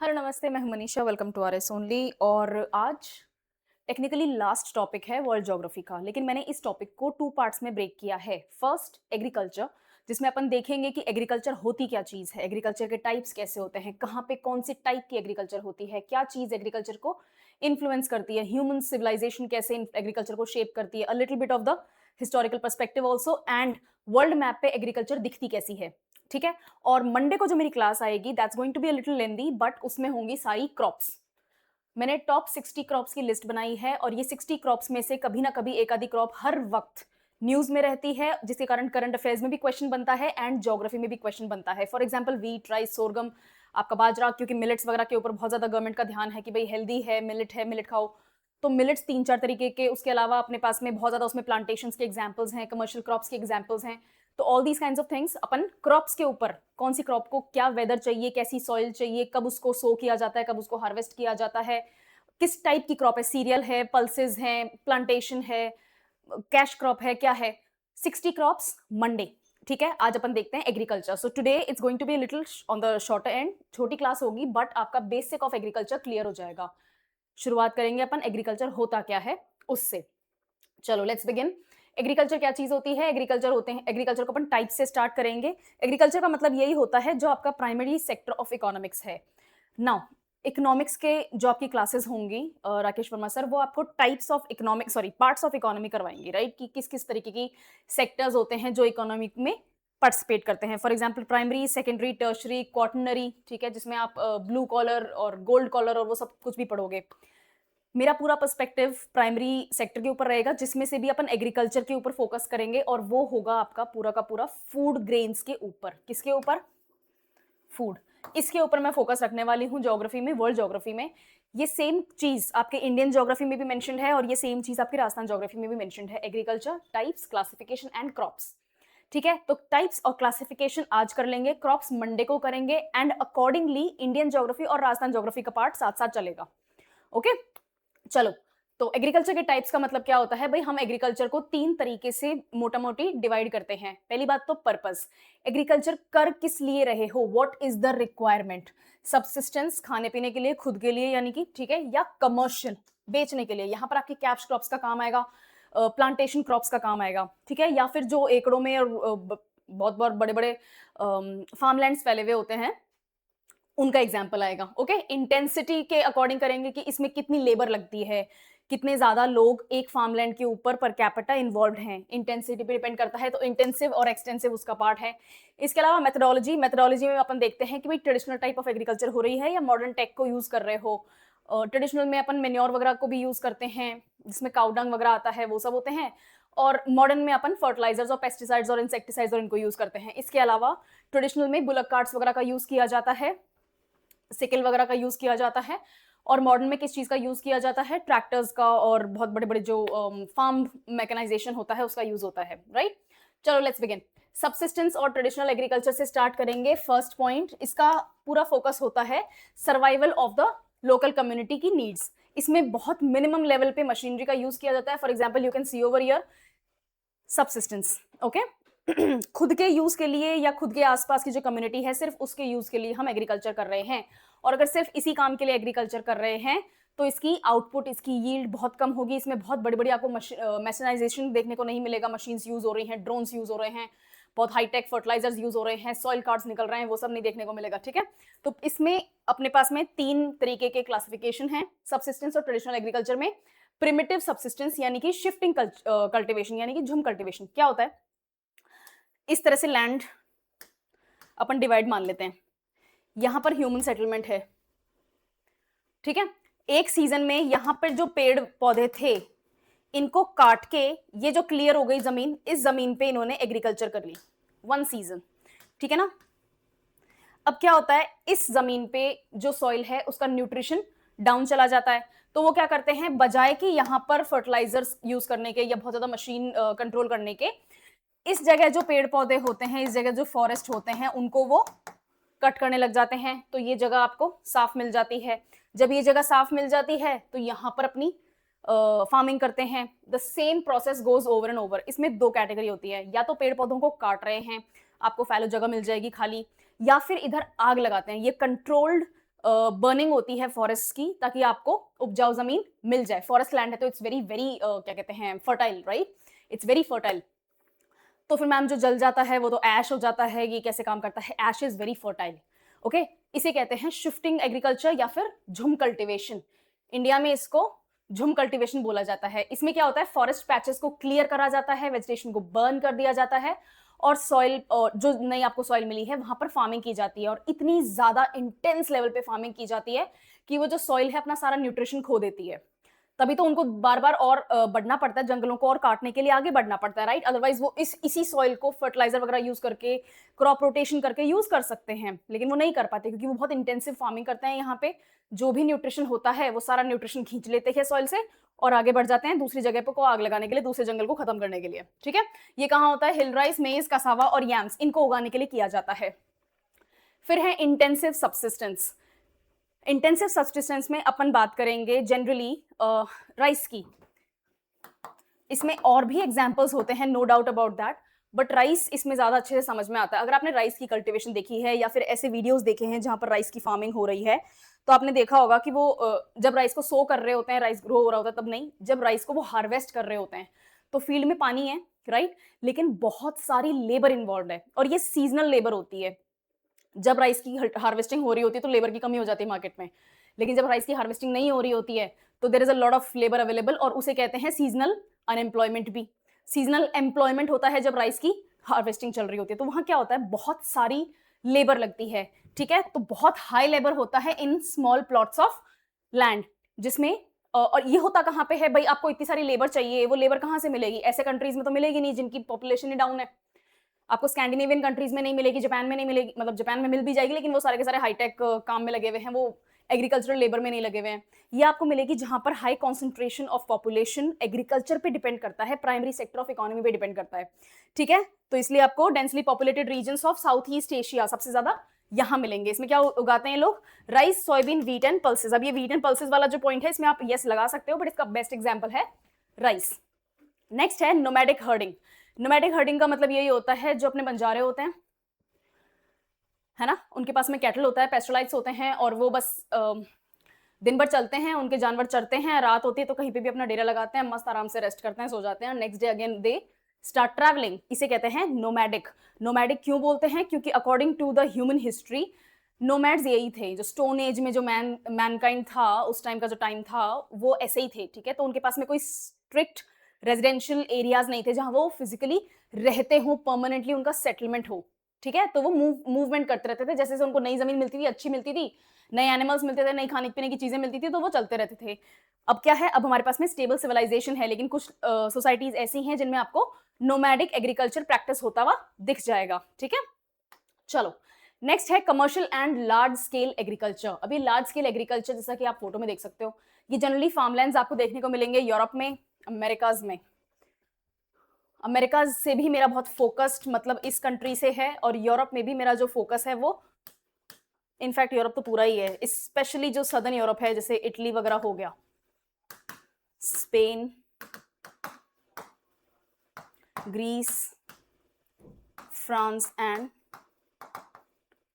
Hello नमस्ते, मैं हूं Manisha. Welcome to RS only. और आज टेक्निकली लास्ट टॉपिक है वर्ल्ड ज्योग्राफी का, लेकिन मैंने इस टॉपिक को टू पार्ट्स में ब्रेक किया है। फर्स्ट एग्रीकल्चर, जिसमें अपन देखेंगे कि एग्रीकल्चर होती क्या चीज़ है, एग्रीकल्चर के टाइप्स कैसे होते हैं, कहाँ पे कौन सी टाइप की एग्रीकल्चर होती है, क्या चीज़ एग्रीकल्चर को इन्फ्लुएंस करती है, ह्यूमन सिविलाइजेशन कैसे एग्रीकल्चर को शेप करती है, a little bit of the historical perspective also, and world map पे एग्रीकल्चर दिखती कैसी है। ठीक है। और मंडे को जो मेरी क्लास आएगी that's going to be a little lengthy, but उसमें होंगी सारी क्रॉप्स। मैंने टॉप 60 क्रॉप्स की लिस्ट बनाई है, और ये 60 क्रॉप्स में से कभी ना कभी एक आधी क्रॉप हर वक्त न्यूज में रहती है, जिसके कारण करंट अफेयर्स में भी क्वेश्चन बनता है एंड ज्योग्राफी में भी क्वेश्चन बनता है। For example wheat, rice, sorghum, आपका बाजरा, क्योंकि मिलेट्स वगैरह के ऊपर बहुत ज्यादा गवर्नमेंट का ध्यान है कि भाई हेल्दी है, मिलेट खाओ। तो मिलेट्स तीन चार तरीके के, उसके अलावा अपने पास में बहुत ज्यादा उसमें प्लांटेशंस के एग्जांपल्स हैं, कमर्शियल क्रॉप्स के एग्जांपल्स हैं। तो all these kinds of things upon crops के ऊपर, कौन सी क्रॉप को क्या वेदर चाहिए, कैसी सॉइल चाहिए, कब उसको सो किया जाता है, कब उसको हार्वेस्ट किया जाता है, किस टाइप की क्रॉप है, सीरियल है, पल्सेस हैं, प्लांटेशन है, कैश क्रॉप है, क्या है। 60 क्रॉप्स मंडे। ठीक है, आज अपन देखते हैं agriculture. So today it's going to be little on the shorter end, छोटी क्लास होगी, बट आपका बेसिक ऑफ एग्रीकल्चर क्लियर हो जाएगा। शुरुआत करेंगे अपन एग्रीकल्चर होता क्या है उससे। चलो लेट्स बिगिन। एग्रीकल्चर क्या चीज होती है? एग्रीकल्चर होते हैं, एग्रीकल्चर को अपन टाइप से स्टार्ट करेंगे। एग्रीकल्चर का मतलब यही होता है जो आपका प्राइमरी सेक्टर ऑफ इकोनॉमिक्स है। नाउ इकोनॉमिक्स के जो आपकी क्लासेस होंगी, राकेश वर्मा सर वो आपको types of economic parts of economy करवाएंगे, राइट, कि किस किस तरीके की सेक्टर्स होते हैं जो इकोनॉमिक में पार्टिसिपेट करते हैं। For example primary, secondary, tertiary, quaternary, ठीक है, जिसमें आप ब्लू कॉलर और गोल्ड कॉलर और वो सब कुछ भी पढ़ोगे। मेरा पूरा पर्सपेक्टिव प्राइमरी सेक्टर के ऊपर रहेगा, जिसमें से भी अपन एग्रीकल्चर के ऊपर फोकस करेंगे, और वो होगा आपका पूरा का पूरा फूड ग्रेन्स के ऊपर। किसके ऊपर? फूड। इसके ऊपर मैं फोकस रखने वाली हूँ ज्योग्राफी में, वर्ल्ड ज्योग्राफी में। ये सेम चीज आपके इंडियन ज्योग्राफी में भी मेंशन्ड है, और ये सेम चीज आपके राजस्थान ज्योग्राफी में भी मेंशन्ड है। Agriculture types, classification and crops. ठीक है, तो टाइप्स और क्लासिफिकेशन आज कर लेंगे, क्रॉप्स मंडे को करेंगे, एंड अकॉर्डिंगली इंडियन ज्योग्राफी और राजस्थान ज्योग्राफी का पार्ट साथ साथ चलेगा। ओके, चलो। तो एग्रीकल्चर के टाइप्स का मतलब क्या होता है भाई? हम एग्रीकल्चर को तीन तरीके से मोटा मोटी डिवाइड करते हैं। पहली बात तो पर्पस, एग्रीकल्चर कर किस लिए रहे हो, what is the requirement. Subsistence, खाने पीने के लिए, खुद के लिए यानी कि, ठीक है, या कमर्शियल, बेचने के लिए। यहाँ पर आपके कैश क्रॉप्स का काम आएगा, प्लांटेशन क्रॉप्स का काम आएगा, ठीक है, या फिर जो एकड़ों में और बहुत बहुत बड़े बड़े फार्मलैंड्स फैले हुए होते हैं, उनका एग्जाम्पल आएगा। ओके, इंटेंसिटी के अकॉर्डिंग करेंगे कि इसमें कितनी लेबर लगती है, कितने ज्यादा लोग एक फार्मलैंड के ऊपर पर कैपिटा इन्वॉल्व हैं, इंटेंसिटी पे डिपेंड करता है। तो इंटेंसिव और एक्सटेंसिव उसका पार्ट है। इसके अलावा मेथडोलॉजी, मेथडोलॉजी में अपन देखते हैं कि भाई ट्रेडिशनल टाइप ऑफ एग्रीकल्चर हो रही है या मॉडर्न टेक को यूज कर रहे हो। ट्रेडिशनल में अपन मेन्योर वगैरह को भी यूज करते हैं, जिसमें काउडंग वगैरह आता है, वो सब होते हैं। और मॉडर्न में अपन फर्टिलाइजर्स और पेस्टिसाइड्स और इंसेक्टिसाइड्स और इनको यूज करते हैं। इसके अलावा ट्रेडिशनल में बुलक कार्ट्स वगैरह का यूज किया जाता है, सिकल वगैरह का यूज किया जाता है। और मॉडर्न में किस चीज का यूज किया जाता है? ट्रैक्टर्स का, और बहुत बड़े बड़े जो फार्म मैकेनाइजेशन होता है उसका यूज होता है, राइट। चलो लेट्स बिगिन। सबसिस्टेंस और ट्रेडिशनल एग्रीकल्चर से स्टार्ट करेंगे। फर्स्ट पॉइंट, इसका पूरा फोकस होता है survival of the local community की नीड्स। इसमें बहुत मिनिमम लेवल पे मशीनरी का यूज किया जाता है। For example you can C over here subsistence. Okay, खुद के यूज के लिए या खुद के आसपास की जो कम्युनिटी है सिर्फ उसके यूज के लिए हम एग्रीकल्चर कर रहे हैं। और अगर सिर्फ इसी काम के लिए एग्रीकल्चर कर रहे हैं तो इसकी आउटपुट, इसकी यील्ड बहुत कम होगी। इसमें बहुत बड़ी बड़ी आपको मैशनाइजेशन देखने को नहीं मिलेगा। मशीन्स यूज हो रही हैं, ड्रोन्स यूज हो रहे हैं, बहुत हाईटेक फर्टिलाइजर्स यूज हो रहे हैं, सॉइल कार्ड्स निकल रहे हैं, वो सब नहीं देखने को मिलेगा। ठीक है, तो इसमें अपने पास में तीन तरीके के क्लासिफिकेशन है सबसिस्टेंस और ट्रेडिशनल एग्रीकल्चर में। प्रिमिटिव सबसिस्टेंस यानी कि शिफ्टिंग कल्टिवेशन यानी कि झुम कल्टिवेशन। क्या होता है? इस तरह से लैंड अपन डिवाइड मान लेते हैं, यहां पर ह्यूमन सेटलमेंट है, ठीक है। एक सीजन में यहां पर जो पेड़ पौधे थे इनको काट के ये जो क्लियर हो गई जमीन, इस जमीन पे इन्होंने एग्रीकल्चर कर ली, वन सीजन, ठीक है ना। अब क्या होता है, इस जमीन पे जो सॉइल है उसका न्यूट्रिशन डाउन चला जाता है। तो वो क्या करते हैं, बजाय कि यहां पर फर्टिलाइजर्स यूज करने के या बहुत ज्यादा मशीन कंट्रोल करने के, इस जगह जो पेड़ पौधे होते हैं, इस जगह जो फॉरेस्ट होते हैं, उनको वो कट करने लग जाते हैं। तो ये जगह आपको साफ मिल जाती है। जब ये जगह साफ मिल जाती है तो यहाँ पर अपनी फार्मिंग करते हैं। The same process goes over and over. इसमें दो कैटेगरी होती है, या तो पेड़ पौधों को काट रहे हैं, आपको फैलो जगह मिल जाएगी खाली, या फिर इधर आग लगाते हैं। ये कंट्रोल्ड बर्निंग होती है फॉरेस्ट की, ताकि आपको उपजाऊ जमीन मिल जाए। फॉरेस्ट लैंड है तो इट्स वेरी वेरी क्या कहते हैं, fertile, right? It's very fertile. तो फिर मैम जो जल जाता है वो तो ऐश हो जाता है। ये कैसे काम करता है? ऐश इज वेरी फर्टाइल। ओके, इसे कहते हैं शिफ्टिंग एग्रीकल्चर या फिर झुम कल्टीवेशन। इंडिया में इसको झुम कल्टीवेशन बोला जाता है। इसमें क्या होता है, फॉरेस्ट पैचेस को क्लियर करा जाता है, वेजिटेशन को बर्न कर दिया जाता है, और सॉइल, जो नई आपको सॉइल मिली है वहां पर फार्मिंग की जाती है। और इतनी ज्यादा इंटेंस लेवल पे फार्मिंग की जाती है कि वो जो सॉइल है अपना सारा न्यूट्रिशन खो देती है। तभी तो उनको बार बार और बढ़ना पड़ता है, जंगलों को और काटने के लिए आगे बढ़ना पड़ता है, राइट? अदरवाइज वो इसी सॉइल को फर्टिलाइजर वगैरह यूज करके, क्रॉप रोटेशन करके यूज कर सकते हैं, लेकिन वो नहीं कर पाते क्योंकि वो बहुत इंटेंसिव फार्मिंग करते हैं। यहाँ पे जो भी न्यूट्रिशन होता है वो सारा न्यूट्रिशन खींच लेते हैं सॉइल से और आगे बढ़ जाते हैं दूसरी जगह पे को आग लगाने के लिए, दूसरे जंगल को खत्म करने के लिए। ठीक है, ये कहाँ होता है? हिल राइस, मेज, कसावा और यैम्स, इनको उगाने के लिए किया जाता है। फिर है इंटेंसिव सब्सिस्टेंस। इंटेंसिव सब्सिस्टेंस में अपन बात करेंगे जनरली राइस की। इसमें और भी एग्जांपल्स होते हैं, no doubt about that, but rice इसमें ज्यादा अच्छे से समझ में आता है। अगर आपने राइस की कल्टीवेशन देखी है या फिर ऐसे वीडियोस देखे हैं जहां पर राइस की फार्मिंग हो रही है, तो आपने देखा होगा कि वो जब राइस को सो कर रहे होते हैं, राइस ग्रो हो रहा होता है, तब नहीं, जब राइस को वो हार्वेस्ट कर रहे होते हैं तो फील्ड में पानी है, राइट, लेकिन बहुत सारी लेबर इन्वॉल्व है और ये सीजनल लेबर होती है। जब राइस की हार्वेस्टिंग हो रही होती है तो लेबर की कमी हो जाती है मार्केट में, लेकिन जब राइस की हार्वेस्टिंग नहीं हो रही होती है तो there is a lot of labour available, और उसे कहते हैं सीजनल अनएम्प्लॉयमेंट भी। सीजनल एम्प्लॉयमेंट होता है जब राइस की हार्वेस्टिंग चल रही होती है, तो वहां क्या होता है, बहुत सारी लेबर लगती है। ठीक है, तो बहुत हाई लेबर होता है in small plots of land, जिसमें और ये होता कहाँ पे है भाई, आपको इतनी सारी लेबर चाहिए, वो लेबर कहाँ से मिलेगी? ऐसे कंट्रीज में तो मिलेगी नहीं जिनकी पॉपुलेशन ही डाउन है। आपको स्कैंडिनेवियन कंट्रीज में नहीं मिलेगी, जापान में नहीं मिलेगी, मतलब जापान में मिल भी जाएगी लेकिन वो सारे के सारे हाईटेक काम में लगे हुए हैं, वो एग्रीकल्चरल लेबर में नहीं लगे हुए हैं। ये आपको मिलेगी जहां पर high concentration of population agriculture पे डिपेंड करता है, प्राइमरी सेक्टर ऑफ इकोनॉमी पे डिपेंड करता है। ठीक है, तो इसलिए आपको densely populated regions of south east Asia सबसे ज्यादा यहाँ मिलेंगे। इसमें क्या उगाते हैं लोग? Rice, soybean, wheat and pulses. अब ये व्हीट एंड पल्सेस वाला जो पॉइंट है इसमें आप यस लगा सकते हो, बट इसका बेस्ट एग्जाम्पल है राइस। नेक्स्ट है नोमैडिक हर्डिंग। नोमैडिक हर्डिंग का मतलब यही होता है, जो अपने बंजारे होते हैं, है ना, उनके पास में कैटल होता है, पेस्टोलाइट्स होते हैं, और वो बस दिन भर चलते हैं, उनके जानवर चरते हैं, रात होती है तो कहीं पे भी अपना डेरा लगाते हैं, मस्त आराम से रेस्ट करते हैं, सो जाते हैं, next day again they start travelling. इसे कहते हैं नोमैडिक। नोमैडिक क्यों बोलते हैं? क्योंकि according to the human history nomads यही थे, जो स्टोन एज में जो मैनकाइंड था, उस टाइम का जो टाइम था वो ऐसे ही थे। ठीक है, तो उनके पास में कोई स्ट्रिक्ट रेजिडेंशियल एरियाज नहीं थे जहां वो फिजिकली रहते हो, परमानेंटली उनका सेटलमेंट हो। ठीक है, तो वो मूवमेंट करते रहते थे, जैसे जैसे उनको नई जमीन मिलती थी, अच्छी मिलती थी, नए एनिमल्स मिलते थे, नई खाने पीने की चीजें मिलती थी, तो वो चलते रहते थे। अब क्या है, अब हमारे पास में स्टेबल सिविलाइजेशन है, लेकिन कुछ सोसाइटीज ऐसी हैं जिनमें आपको नोमैडिक एग्रीकल्चर प्रैक्टिस होता हुआ दिख जाएगा। ठीक है, चलो नेक्स्ट है commercial and large scale agriculture. अभी लार्ज स्केल एग्रीकल्चर जैसा कि आप फोटो में देख सकते हो, ये जनरली फार्मलैंड्स आपको देखने को मिलेंगे यूरोप में, अमेरिकाज में। अमेरिका से भी मेरा बहुत फोकस्ड मतलब इस कंट्री से है, और यूरोप में भी मेरा जो फोकस है वो, इनफैक्ट यूरोप तो पूरा ही है, स्पेशली जो सदर्न यूरोप है, जैसे इटली वगैरह हो गया, Spain, Greece, France and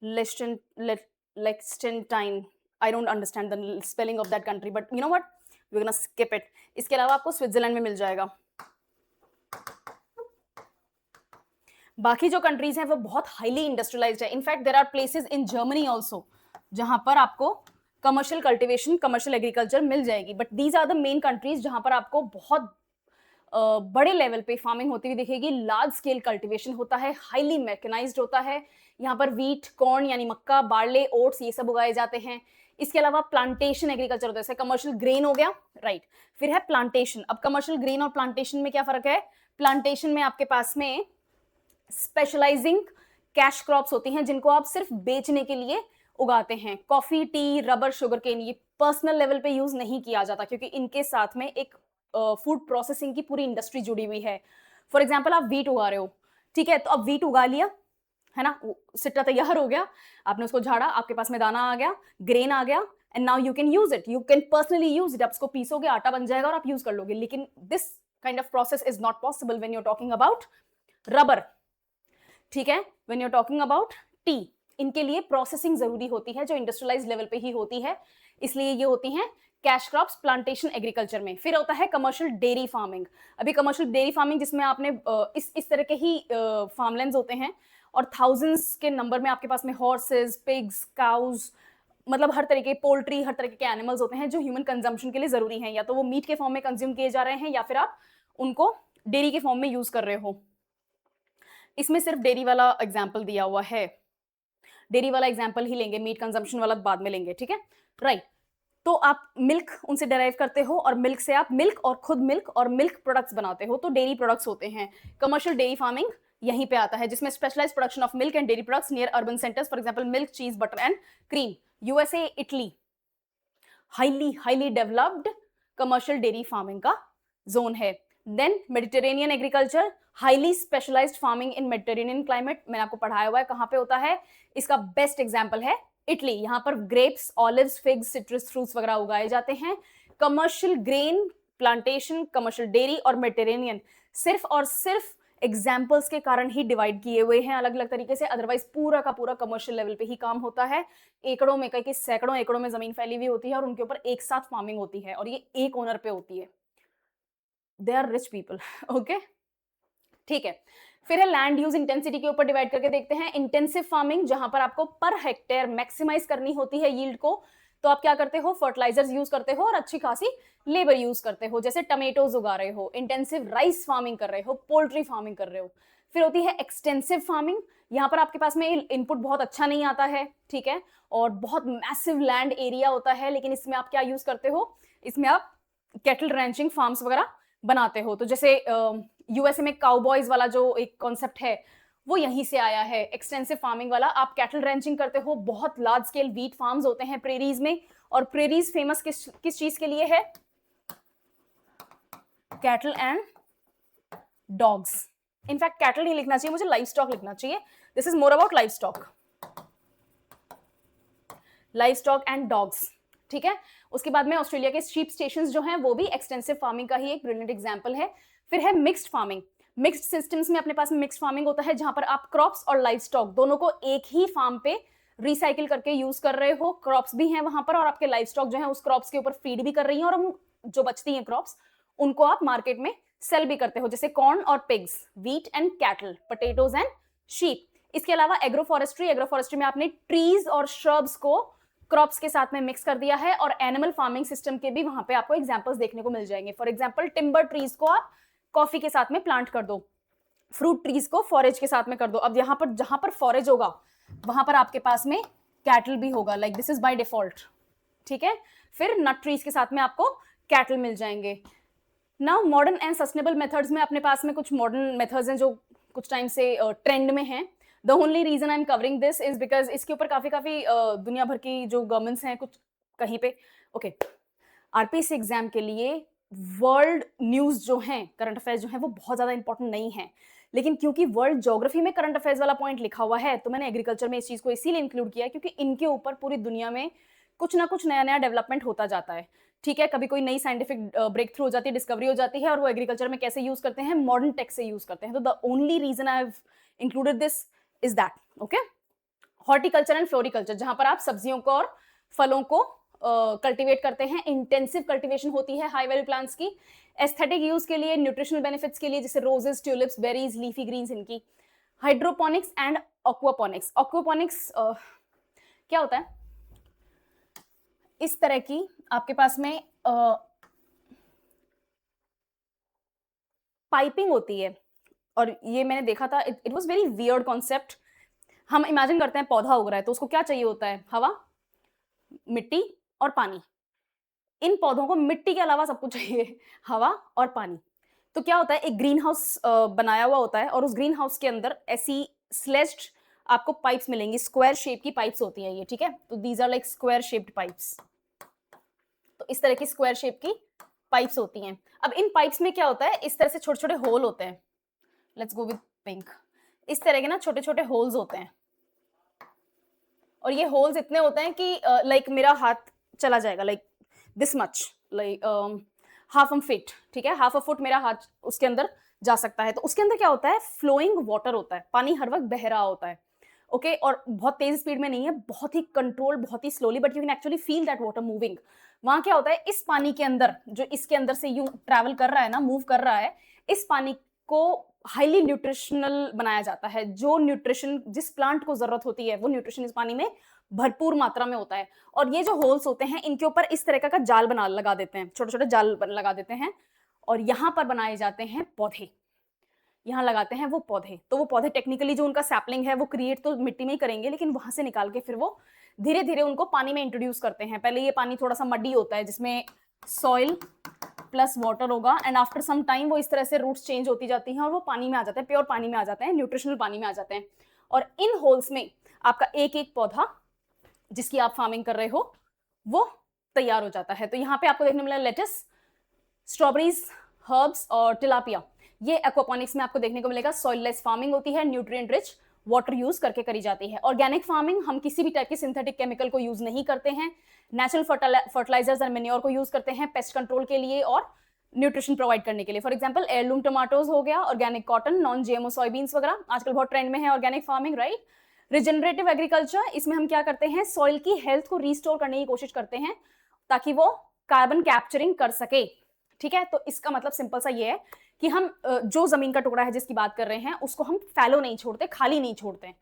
Liechtenstein. I don't understand the spelling of that country, but you know what? We're gonna skip it. इसके अलावा आपको स्विट्जरलैंड में मिल जाएगा। बाकी जो कंट्रीज हैं वो बहुत हाईली इंडस्ट्रियलाइज्ड है। In fact there are places in Germany also जहां पर आपको कमर्शियल कल्टीवेशन, कमर्शियल एग्रीकल्चर मिल जाएगी, but these are the main countries जहां पर आपको बहुत बड़े लेवल पे फार्मिंग होती हुई दिखेगी। लार्ज स्केल कल्टीवेशन होता है, हाईली मैकेनाइज्ड होता है। यहाँ पर व्हीट, कॉर्न यानी मक्का, बार्ले, ओट्स, ये सब उगाए जाते हैं। इसके अलावा प्लांटेशन एग्रीकल्चर होता है, जैसे कमर्शियल ग्रेन हो गया, राइट। फिर है प्लांटेशन। अब कमर्शियल ग्रेन और प्लांटेशन में क्या फर्क है? प्लांटेशन में आपके पास में स्पेशलाइजिंग कैश क्रॉप्स होती हैं जिनको आप सिर्फ बेचने के लिए उगाते हैं। Coffee, tea, rubber, sugar cane, ये पर्सनल लेवल पे यूज नहीं किया जाता क्योंकि इनके साथ में एक फूड प्रोसेसिंग की पूरी इंडस्ट्री जुड़ी हुई है। फॉर एग्जाम्पल आप व्हीट उगा रहे हो, ठीक है, तो अब व्हीट उगा लिया है ना, सिट्टा तैयार हो गया, आपने उसको झाड़ा, आपके पास में दाना आ गया, ग्रेन आ गया, and now you can use it, you can personally use it. आप उसको पीसोगे, आटा बन जाएगा और आप यूज कर लोगे। लेकिन this kind of process is not possible when you are talking about rubber, ठीक है, when you are talking about tea. इनके लिए प्रोसेसिंग जरूरी होती है जो इंडस्ट्रियलाइज लेवल पे ही होती है, इसलिए ये होती हैं कैश क्रॉप्स प्लांटेशन एग्रीकल्चर में। फिर होता है कमर्शियल डेयरी फार्मिंग। अभी कमर्शियल डेयरी फार्मिंग जिसमें आपने इस तरह के ही फार्मलैंड्स होते हैं और थाउजेंड्स के नंबर में आपके पास में हॉर्सेस, पिग्स, काउज, मतलब हर तरह के पोल्ट्री, हर तरह के एनिमल्स होते हैं जो ह्यूमन कंजम्पशन के लिए जरूरी हैं, या तो वो मीट के फॉर्म में कंज्यूम किए जा रहे हैं या फिर आप उनको डेयरी के फॉर्म में यूज कर रहे हो। इसमें सिर्फ डेयरी वाला एग्जाम्पल दिया हुआ है, डेयरी वाला एग्जाम्पल ही लेंगे, मीट कंजम्पशन वाला बाद में लेंगे, ठीक है, राइट। तो आप मिल्क उनसे डेराइव करते हो और मिल्क से आप मिल्क और खुद मिल्क और मिल्क प्रोडक्ट्स बनाते हो, तो डेयरी प्रोडक्ट्स होते हैं। कमर्शियल डेयरी फार्मिंग यहीं पे आता है, जिसमें specialised production of milk and dairy products near urban centres, for example milk, cheese, butter and cream. USA, Italy highly developed commercial dairy farming का जोन है। Then Mediterranean agriculture, highly specialised farming in Mediterranean climate, मैंने आपको पढ़ाया हुआ है कहां पे होता है। इसका बेस्ट एग्जांपल है इटली, यहां पर grapes, olives, figs, citrus fruits वगैरह उगाए जाते हैं। Commercial grain plantation, commercial dairy और मेडिटेरेनियन सिर्फ और सिर्फ एग्जाम्पल्स के कारण ही डिवाइड किए हुए हैं अलग अलग तरीके से, अदरवाइज पूरा का पूरा कमर्शियल लेवल पे ही काम होता है। एकड़ों में, कई सैकड़ों एकड़ों में जमीन फैली हुई होती है और उनके ऊपर एक साथ फार्मिंग होती है और ये एक ओनर पे होती है। They are rich people, okay, ठीक है। फिर है लैंड यूज इंटेंसिटी के ऊपर डिवाइड करके देखते हैं। इंटेंसिव फार्मिंग, जहां पर आपको पर हेक्टेयर मैक्सिमाइज करनी होती है यील्ड को, तो आप क्या करते हो, फर्टिलाइजर्स यूज करते हो और अच्छी खासी लेबर यूज करते हो, जैसे टमेटोज उगा रहे हो, इंटेंसिव राइस फार्मिंग कर रहे हो, पोल्ट्री फार्मिंग कर रहे हो। फिर होती है एक्सटेंसिव फार्मिंग, यहाँ पर आपके पास में इनपुट बहुत अच्छा नहीं आता है, ठीक है, और बहुत मैसिव लैंड एरिया होता है, लेकिन इसमें आप क्या यूज करते हो, इसमें आप कैटल रैंचिंग फार्म्स वगैरह बनाते हो। तो जैसे यूएसए में काउबॉयज वाला जो एक कॉन्सेप्ट है वो यहीं से आया है, एक्सटेंसिव फार्मिंग वाला। आप कैटल रैंचिंग करते हो, बहुत लार्ज स्केल व्हीट फार्म्स होते हैं प्रेरीज में, और प्रेरीज फेमस किस चीज के लिए है, cattle and dogs. In fact cattle नहीं लिखना चाहिए, मुझे लाइव स्टॉक लिखना चाहिए, this is more about live stock and dogs, ठीक है। उसके बाद में ऑस्ट्रेलिया के शीप स्टेशंस जो हैं वो भी एक्सटेंसिव फार्मिंग का ही एक ब्रिलियंट एग्जांपल है। फिर है मिक्स्ड फार्मिंग। मिक्स्ड सिस्टम्स में अपने पास मिक्स्ड फार्मिंग होता है, जहां पर आप क्रॉप्स और लाइव स्टॉक दोनों को एक ही फार्म पे रिसाइकिल करके यूज कर रहे हो। क्रॉप्स भी हैं वहां पर और आपके लाइव स्टॉक जो है उस क्रॉप्स के ऊपर फीड भी कर रही हैं, और जो बचती हैं क्रॉप्स उनको आप मार्केट में सेल भी करते हो, जैसे कॉर्न और pigs, wheat and cattle, potatoes and sheep. इसके अलावा एग्रोफॉरेस्ट्री में आपने ट्रीज और श्रब्स को क्रॉप्स के साथ में मिक्स कर दिया है, और एनिमल फार्मिंग सिस्टम के भी वहां पे आपको एग्जांपल्स देखने को मिल जाएंगे। फॉर एग्जांपल टिम्बर ट्रीज को आप कॉफी के साथ में प्लांट कर दो, फ्रूट ट्रीज को फॉरेज के साथ में कर दो। अब यहाँ पर जहां पर फॉरेज होगा वहां पर आपके पास में कैटल भी होगा, like this is by default, ठीक है। फिर नट ट्रीज के साथ में आपको कैटल मिल जाएंगे। Now modern and sustainable methods में अपने पास में कुछ मॉडर्न मेथड्स हैं जो कुछ टाइम से ट्रेंड में हैं। The only reason I am covering this is because इसके ऊपर काफी दुनिया भर की जो गवर्नमेंट्स हैं कुछ कहीं पे, ओके, आरपीएससी एग्जाम के लिए वर्ल्ड न्यूज जो हैं, करंट अफेयर्स जो हैं वो बहुत ज्यादा इंपॉर्टेंट नहीं है, लेकिन क्योंकि वर्ल्ड ज्योग्राफी में करंट अफेयर्स वाला पॉइंट लिखा हुआ है तो मैंने एग्रीकल्चर में इस चीज को इसीलिए इंक्लूड किया क्योंकि इनके ऊपर पूरी दुनिया में कुछ ना कुछ नया नया डेवलपमेंट होता जाता है, ठीक है। कभी कोई नई साइंटिफिक ब्रेक थ्रू हो जाती है, डिस्कवरी हो जाती है, और वो एग्रीकल्चर में कैसे यूज करते हैं, मॉडर्न टेक से यूज करते हैं। तो the only reason I have included this is that, okay. Horticulture and floriculture, जहां पर आप सब्जियों को और फलों को कल्टीवेट करते हैं, इंटेंसिव कल्टीवेशन होती है हाई वैल्यू प्लांट्स की। एस्थेटिक यूज के लिए, न्यूट्रिशनल बेनिफिट्स के लिए, जैसे roses, tulips, berries, leafy greens इनकी। Hydroponics and aquaponics. एक्वापोनिक्स क्या होता है, इस तरह की आपके पास में पाइपिंग होती है, और ये मैंने देखा था, it was very weird concept. हम इमेजिन करते हैं पौधा उग रहा है तो उसको क्या चाहिए होता है, हवा, मिट्टी और पानी। इन पौधों को मिट्टी के अलावा सब कुछ चाहिए, हवा और पानी। तो क्या होता है, एक ग्रीन हाउस बनाया हुआ होता है और उस ग्रीन हाउस के अंदर ऐसी स्लेज्ड आपको पाइप्स मिलेंगी, स्क्वायर शेप की पाइप्स होती हैं ये, ठीक है। तो these are like square shaped pipes. तो इस तरह की स्क्वायर शेप की पाइप्स होती हैं। अब इन पाइप्स में क्या होता है, इस तरह से छोटे छोटे होल होते हैं। Let's go with pink. इस तरह के ना छोटे छोटे होल्स होते हैं, और ये होल्स इतने होते हैं कि लाइक मेरा हाथ चला जाएगा, like this much, like half a feet, ठीक है, हाफ अ फुट मेरा हाथ उसके अंदर जा सकता है। तो उसके अंदर क्या होता है, फ्लोइंग वाटर होता है, पानी हर वक्त बह रहा होता है। ओके, और बहुत तेज स्पीड में नहीं है, बहुत ही कंट्रोल, बहुत ही slowly, but you can actually feel that water moving. वहां क्या होता है, इस पानी के अंदर, जो इसके अंदर से यूं ट्रैवल कर रहा है ना, मूव कर रहा है, इस पानी को हाईली न्यूट्रिशनल बनाया जाता है। जो न्यूट्रिशन जिस प्लांट को जरूरत होती है, वो न्यूट्रिशन इस पानी में भरपूर मात्रा में होता है। और ये जो होल्स होते हैं, इनके ऊपर इस तरह का जाल बना लगा देते हैं, छोटे छोटे जाल लगा देते हैं, और यहां पर बनाए जाते हैं पौधे। यहाँ लगाते हैं वो पौधे। तो वो पौधे टेक्निकली जो उनका सैपलिंग है वो क्रिएट तो मिट्टी में ही करेंगे, लेकिन वहां से निकाल के फिर वो धीरे धीरे उनको पानी में इंट्रोड्यूस करते हैं। पहले ये पानी थोड़ा सा मड्डी होता है, जिसमें सॉइल प्लस वाटर होगा, एंड आफ्टर सम टाइम वो इस तरह से रूट्स चेंज होती जाती हैं और वो पानी में आ जाते हैं, प्योर पानी में आ जाते हैं, न्यूट्रिशनल पानी में आ जाते हैं। और इन होल्स में आपका एक एक पौधा जिसकी आप फार्मिंग कर रहे हो वो तैयार हो जाता है। तो यहाँ पे आपको देखने मिला लेटस, स्ट्रॉबेरीज, हर्ब्स और टिलापिया, ये एक्वापॉनिक्स में आपको देखने को मिलेगा। सॉइललेस फार्मिंग होती है, न्यूट्रिएंट रिच वाटर यूज करके करी जाती है। ऑर्गेनिक फार्मिंग, हम किसी भी टाइप के सिंथेटिक केमिकल को यूज नहीं करते हैं, नेचुरल फर्टिलाइजर्स और मेन्योर को यूज करते हैं पेस्ट कंट्रोल के लिए और न्यूट्रिशन प्रोवाइड करने के लिए। फॉर एग्जांपल एयरलूम टमाटोज हो गया, organic cotton, non GMO soya beans वगैरह आजकल बहुत ट्रेंड में है organic farming, right. Regenerative agriculture, इसमें हम क्या करते हैं, सॉइल की हेल्थ को रिस्टोर करने की कोशिश करते हैं ताकि वो कार्बन कैप्चरिंग कर सके। ठीक है, तो इसका मतलब सिंपल सा ये है कि हम जो जमीन का टुकड़ा है जिसकी बात कर रहे हैं उसको हम फैलो नहीं छोड़ते, खाली नहीं छोड़ते,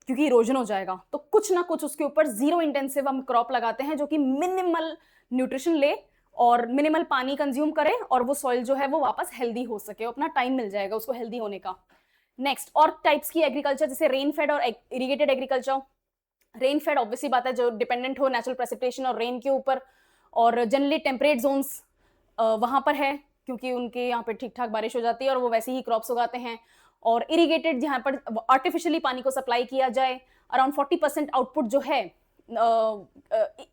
क्योंकि इरोजन हो जाएगा। तो कुछ ना कुछ उसके ऊपर जीरो इंटेंसिव हम क्रॉप लगाते हैं जो कि मिनिमल न्यूट्रिशन ले और मिनिमल पानी कंज्यूम करे, और वो सॉइल जो है वो वापस हेल्दी हो सके, अपना टाइम मिल जाएगा उसको हेल्दी होने का। नेक्स्ट, और टाइप्स की एग्रीकल्चर, जैसे रेन फेड और irrigated agriculture. Rain fade obviously बात है, जो डिपेंडेंट हो नेचुरल प्रेसिपिटेशन और रेन के ऊपर, और जनरली टेम्परेट जोन्स वहां पर है, क्योंकि उनके यहाँ पे ठीक ठाक बारिश हो जाती है और वो वैसे ही क्रॉप्स उगाते हैं। और इरिगेटेड, जहाँ पर आर्टिफिशियली पानी को सप्लाई किया जाए, अराउंड 40% आउटपुट जो है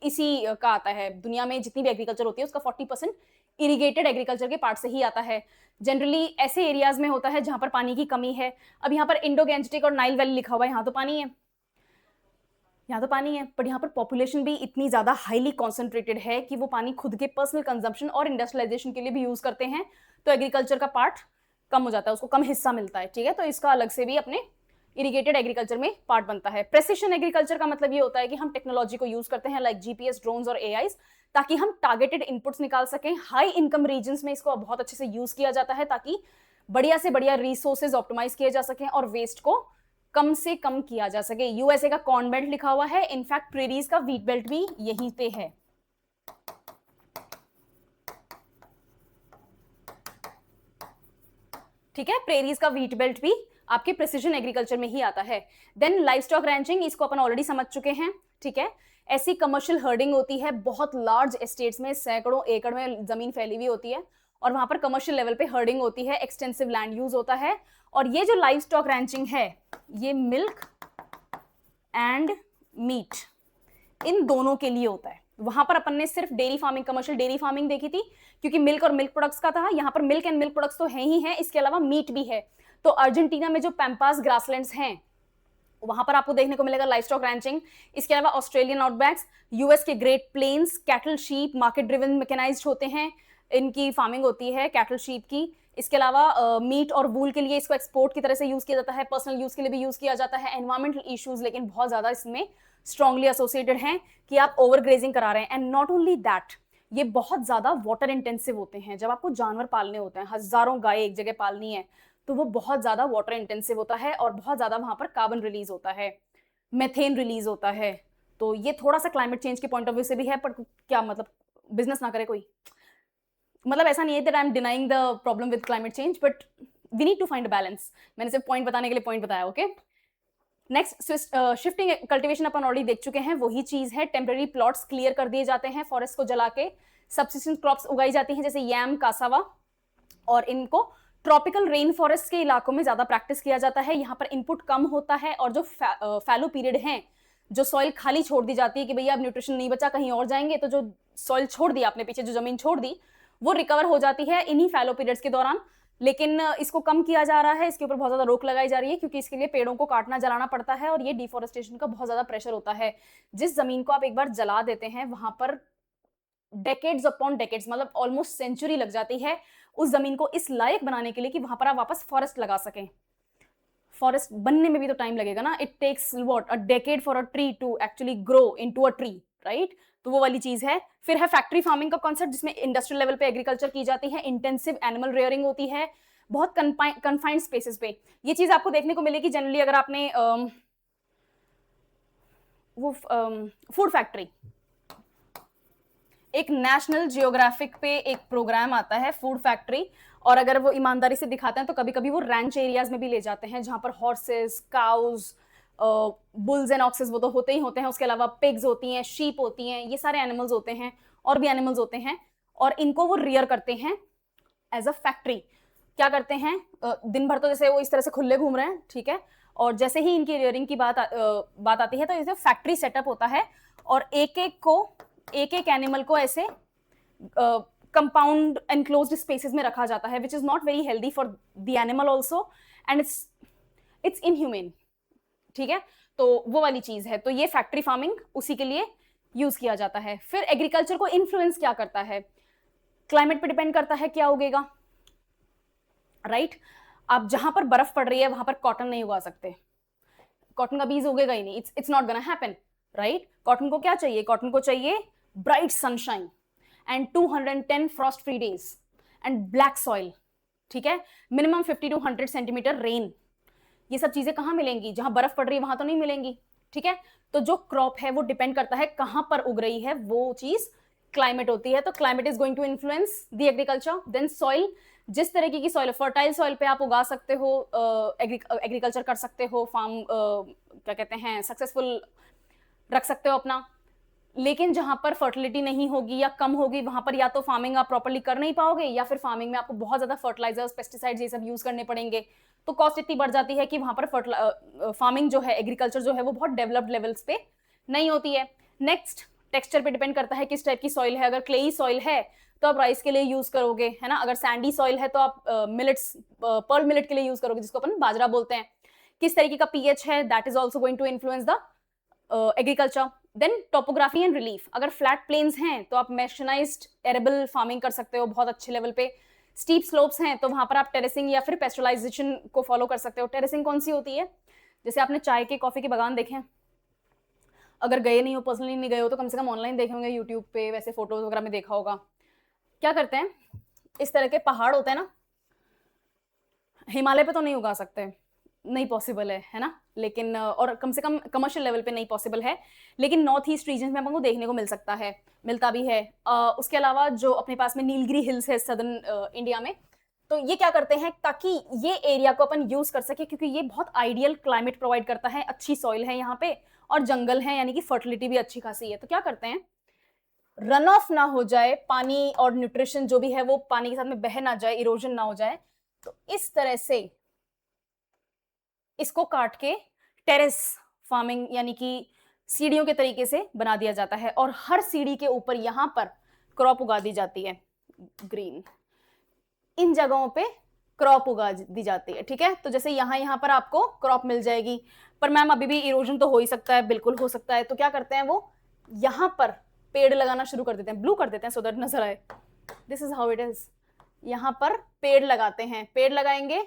इसी का आता है। दुनिया में जितनी भी एग्रीकल्चर होती है उसका 40% इरिगेटेड एग्रीकल्चर के पार्ट से ही आता है। जनरली ऐसे एरियाज में होता है जहां पर पानी की कमी है। अब यहाँ पर इंडो गैंजेटिक और नाइल वैली लिखा हुआ है, यहाँ तो पानी है, यहाँ तो पानी है, बट यहाँ पर पॉपुलेशन भी इतनी ज्यादा हाईली कॉन्सेंट्रेटेड है कि वो पानी खुद के पर्सनल कंजम्पशन और इंडस्ट्रियलाइजेशन के लिए भी यूज करते हैं। तो एग्रीकल्चर का पार्ट कम हो जाता है, उसको कम हिस्सा मिलता है। ठीक है, तो इसका अलग से भी अपने इरिगेटेड एग्रीकल्चर में पार्ट बनता है। प्रेसिशन एग्रीकल्चर का मतलब ये होता है कि हम टेक्नोलॉजी को यूज करते हैं, लाइक जीपीएस, ड्रोन्स और एआईज, ताकि हम टारगेटेड इनपुट्स निकाल सकें। हाई इनकम रीजन्स में इसको बहुत अच्छे से यूज किया जाता है ताकि बढ़िया से बढ़िया रिसोर्सेज ऑप्टिमाइज किए जा सकें और वेस्ट को कम से कम किया जा सके। यूएसए का कॉर्न बेल्ट लिखा हुआ है, इनफैक्ट प्रेरीज का व्हीट बेल्ट भी यहीं पे है। ठीक है, प्रेरीज का व्हीट बेल्ट भी आपके प्रिसीजन एग्रीकल्चर में ही आता है। देन लाइवस्टॉक रैंचिंग, इसको अपन ऑलरेडी समझ चुके हैं। ठीक है, ऐसी कमर्शियल हर्डिंग होती है बहुत लार्ज एस्टेट्स में, सैकड़ों एकड़ में जमीन फैली हुई होती है और वहां पर कमर्शियल लेवल पे हर्डिंग होती है, एक्सटेंसिव लैंड यूज होता है। और ये जो लाइवस्टॉक रैंचिंग है, ये मिल्क एंड मीट, इन दोनों के लिए होता है। वहां पर अपन ने सिर्फ dairy farming, commercial dairy farming देखी थी, क्योंकि मिल्क और मिल्क प्रोडक्ट्स का था। यहाँ पर मिल्क एंड मिल्क प्रोडक्ट्स तो है ही है, इसके अलावा मीट भी है। तो अर्जेंटीना में जो पैम्पास ग्रासलैंड्स हैं वहां पर आपको देखने को मिलेगा लाइवस्टॉक रैंचिंग। इसके अलावा ऑस्ट्रेलियन आउटबैक्स, यूएस के great plains, cattle sheep, market driven mechanised होते हैं, इनकी फार्मिंग होती है कैटल शीप की। इसके अलावा मीट और वूल के लिए इसको एक्सपोर्ट की तरह से यूज किया जाता है, पर्सनल यूज के लिए भी यूज किया जाता है। एनवायरमेंटल इश्यूज लेकिन बहुत ज्यादा इसमें स्ट्रांगली एसोसिएटेड हैं कि आप ओवर ग्रेजिंग करा रहे हैं। एंड नॉट ओनली दैट, ये बहुत ज्यादा वाटर इंटेंसिव होते हैं। जब आपको जानवर पालने होते हैं, हजारों गाय एक जगह पालनी है, तो वो बहुत ज्यादा वाटर इंटेंसिव होता है और बहुत ज्यादा वहां पर कार्बन रिलीज होता है, मेथेन रिलीज होता है। तो ये थोड़ा सा क्लाइमेट चेंज के पॉइंट ऑफ व्यू से भी है, पर क्या मतलब बिजनेस ना करे कोई, मतलब ऐसा नहीं है that I am denying the problem with climate change, but we need to find balance. मैंने सिर्फ पॉइंट बताने के लिए पॉइंट बताया। ओके, नेक्स्ट, शिफ्टिंग कल्टीवेशन अपन ऑलरेडी देख चुके हैं, वही चीज है। टेम्पररी प्लॉट्स क्लियर कर दिए जाते हैं, फॉरेस्ट को जला के सब्सिस्टेंस क्रॉप्स उगाई जाती हैं, जैसे यैम, कासावा, और इनको ट्रॉपिकल रेन फॉरेस्ट के इलाकों में ज्यादा प्रैक्टिस किया जाता है। यहाँ पर इनपुट कम होता है और जो फैलो पीरियड है, जो सॉइल खाली छोड़ दी जाती है कि भैया अब न्यूट्रिशन नहीं बचा, कहीं और जाएंगे, तो जो सॉइल छोड़ दी आपने पीछे, जो जमीन छोड़ दी, वो रिकवर हो जाती है इन्हीं फैलो पीरियड्स के दौरान। लेकिन इसको कम किया जा रहा है, इसके ऊपर बहुत ज्यादा रोक लगाई जा रही है, क्योंकि इसके लिए पेड़ों को काटना जलाना पड़ता है और ये डिफोरेस्टेशन का बहुत ज्यादा प्रेशर होता है। जिस जमीन को आप एक बार जला देते हैं, वहां पर डेकेड्स अपॉन डेकेड्स, मतलब ऑलमोस्ट सेंचुरी लग जाती है उस जमीन को इस लायक बनाने के लिए कि वहां पर आप वापस फॉरेस्ट लगा सकें। फॉरेस्ट बनने में भी तो टाइम लगेगा ना, it takes what a decade for a tree to actually grow into a tree, right? तो वो वाली चीज है। फिर है फैक्ट्री फार्मिंग का कॉन्सेप्ट, जिसमें इंडस्ट्रियल लेवल पे एग्रीकल्चर की जाती है, इंटेंसिव एनिमल रेयरिंग होती है, बहुत कन्फाइंड स्पेसेस पे। ये चीज आपको देखने को मिलेगी जनरली अगर आपने वो फूड फैक्ट्री, एक नेशनल जियोग्राफिक पे एक प्रोग्राम आता है फूड फैक्ट्री, और अगर वो ईमानदारी से दिखाते हैं तो कभी कभी वो रैंच एरियाज में भी ले जाते हैं, जहां पर horses, cows, bulls and oxes वो तो होते ही होते हैं, उसके अलावा पिग्स होती हैं, शीप होती हैं, ये सारे एनिमल्स होते हैं, और भी एनिमल्स होते हैं, और इनको वो रियर करते हैं एज अ फैक्ट्री। क्या करते हैं, दिन भर तो जैसे वो इस तरह से खुले घूम रहे हैं, ठीक है, और जैसे ही इनकी रियरिंग की बात आती है तो इसे फैक्ट्री सेटअप होता है, और एक एक एनिमल को ऐसे कंपाउंड एनक्लोज्ड स्पेसेस में रखा जाता है, which is not very healthy for the animal also, and it's inhumane, ठीक है। तो वो वाली चीज है, तो ये फैक्ट्री फार्मिंग उसी के लिए यूज किया जाता है। फिर एग्रीकल्चर को इन्फ्लुएंस क्या करता है, क्लाइमेट पे डिपेंड करता है क्या उगेगा, राइट? आप जहां पर बर्फ पड़ रही है वहां पर कॉटन नहीं उगा सकते, कॉटन का बीज उगेगा ही नहीं, it's not gonna happen, right? Cotton को क्या चाहिए, कॉटन को चाहिए bright sunshine and 210 Frost free days and black soil, ठीक है, मिनिमम 50 to 100 सेंटीमीटर रेन। ये सब चीजें कहां मिलेंगी, जहां बर्फ पड़ रही है वहां तो नहीं मिलेंगी, ठीक है। तो जो क्रॉप है वो डिपेंड करता है कहां पर उग रही है, वो चीज क्लाइमेट होती है। तो climate is going to influence the agriculture. Then soil, जिस तरीके की सॉइल, फर्टाइल सॉइल पे आप उगा सकते हो, एग्रीकल्चर कर सकते हो, फार्म क्या कहते हैं, सक्सेसफुल रख सकते हो अपना। लेकिन जहां पर फर्टिलिटी नहीं होगी या कम होगी, वहां पर या तो फार्मिंग आप प्रॉपर्ली कर नहीं पाओगे, या फिर फार्मिंग में आपको बहुत ज्यादा फर्टिलाइजर्स, पेस्टिसाइड्स ये सब यूज करने पड़ेंगे, तो कॉस्ट इतनी बढ़ जाती है कि वहां पर फार्मिंग जो है, एग्रीकल्चर जो है, वो बहुत डेवलप्ड लेवल्स पे नहीं होती है। नेक्स्ट, टेक्सचर पे डिपेंड करता है किस टाइप की सॉइल है। अगर क्लेई सॉइल है तो आप राइस के लिए यूज करोगे, है ना। अगर सैंडी सॉइल है तो आप मिलेट्स, पर्ल मिलेट के लिए यूज करोगे, जिसको अपन बाजरा बोलते हैं। किस तरीके का पीएच है, that is also going to influence the agriculture. Then topography and relief, अगर फ्लैट प्लेन्स हैं तो आप मैशनाइज्ड एरेबल फार्मिंग कर सकते हो बहुत अच्छे लेवल पे। स्टीप स्लोप्स हैं तो वहां पर आप टेरेसिंग या फिर पेस्टराइजेशन को फॉलो कर सकते हो। टेरेसिंग कौन सी होती है, जैसे आपने चाय के, कॉफी के बागान देखे हैं, अगर गए नहीं हो, पर्सनली नहीं गए हो, तो कम से कम ऑनलाइन देखे होंगे, यूट्यूब पे वैसे फोटोज वगैरह में देखा होगा। क्या करते हैं, इस तरह के पहाड़ होते हैं ना, हिमालय पे तो नहीं उगा सकते, नहीं पॉसिबल है ना, लेकिन और कम से कम कमर्शियल लेवल पे नहीं पॉसिबल है, लेकिन नॉर्थ ईस्ट रीजन में हमको देखने को मिल सकता है, मिलता भी है। उसके अलावा जो अपने पास में नीलगिरी हिल्स है सदर्न इंडिया में, तो ये क्या करते हैं ताकि ये एरिया को अपन यूज कर सके, क्योंकि ये बहुत आइडियल क्लाइमेट प्रोवाइड करता है, अच्छी सॉइल है यहाँ पे, और जंगल है, यानी कि फर्टिलिटी भी अच्छी खासी है। तो क्या करते हैं, रन ऑफ ना हो जाए पानी, और न्यूट्रिशन जो भी है वो पानी के साथ में बह ना जाए, इरोजन ना हो जाए, तो इस तरह से इसको काट के टेरेस फार्मिंग यानी कि सीढ़ियों के तरीके से बना दिया जाता है, और हर सीढ़ी के ऊपर यहां पर क्रॉप उगा दी जाती है, ग्रीन, इन जगहों पे क्रॉप उगा दी जाती है, ठीक है। तो जैसे यहां पर आपको क्रॉप मिल जाएगी, पर मैम अभी भी इरोजन तो हो ही सकता है, बिल्कुल हो सकता है। तो क्या करते हैं वो, यहां पर पेड़ लगाना शुरू कर देते हैं, ब्लू कर देते हैं सो दैट नजर आए, this is how it is. यहां पर पेड़ लगाते हैं, पेड़ लगाएंगे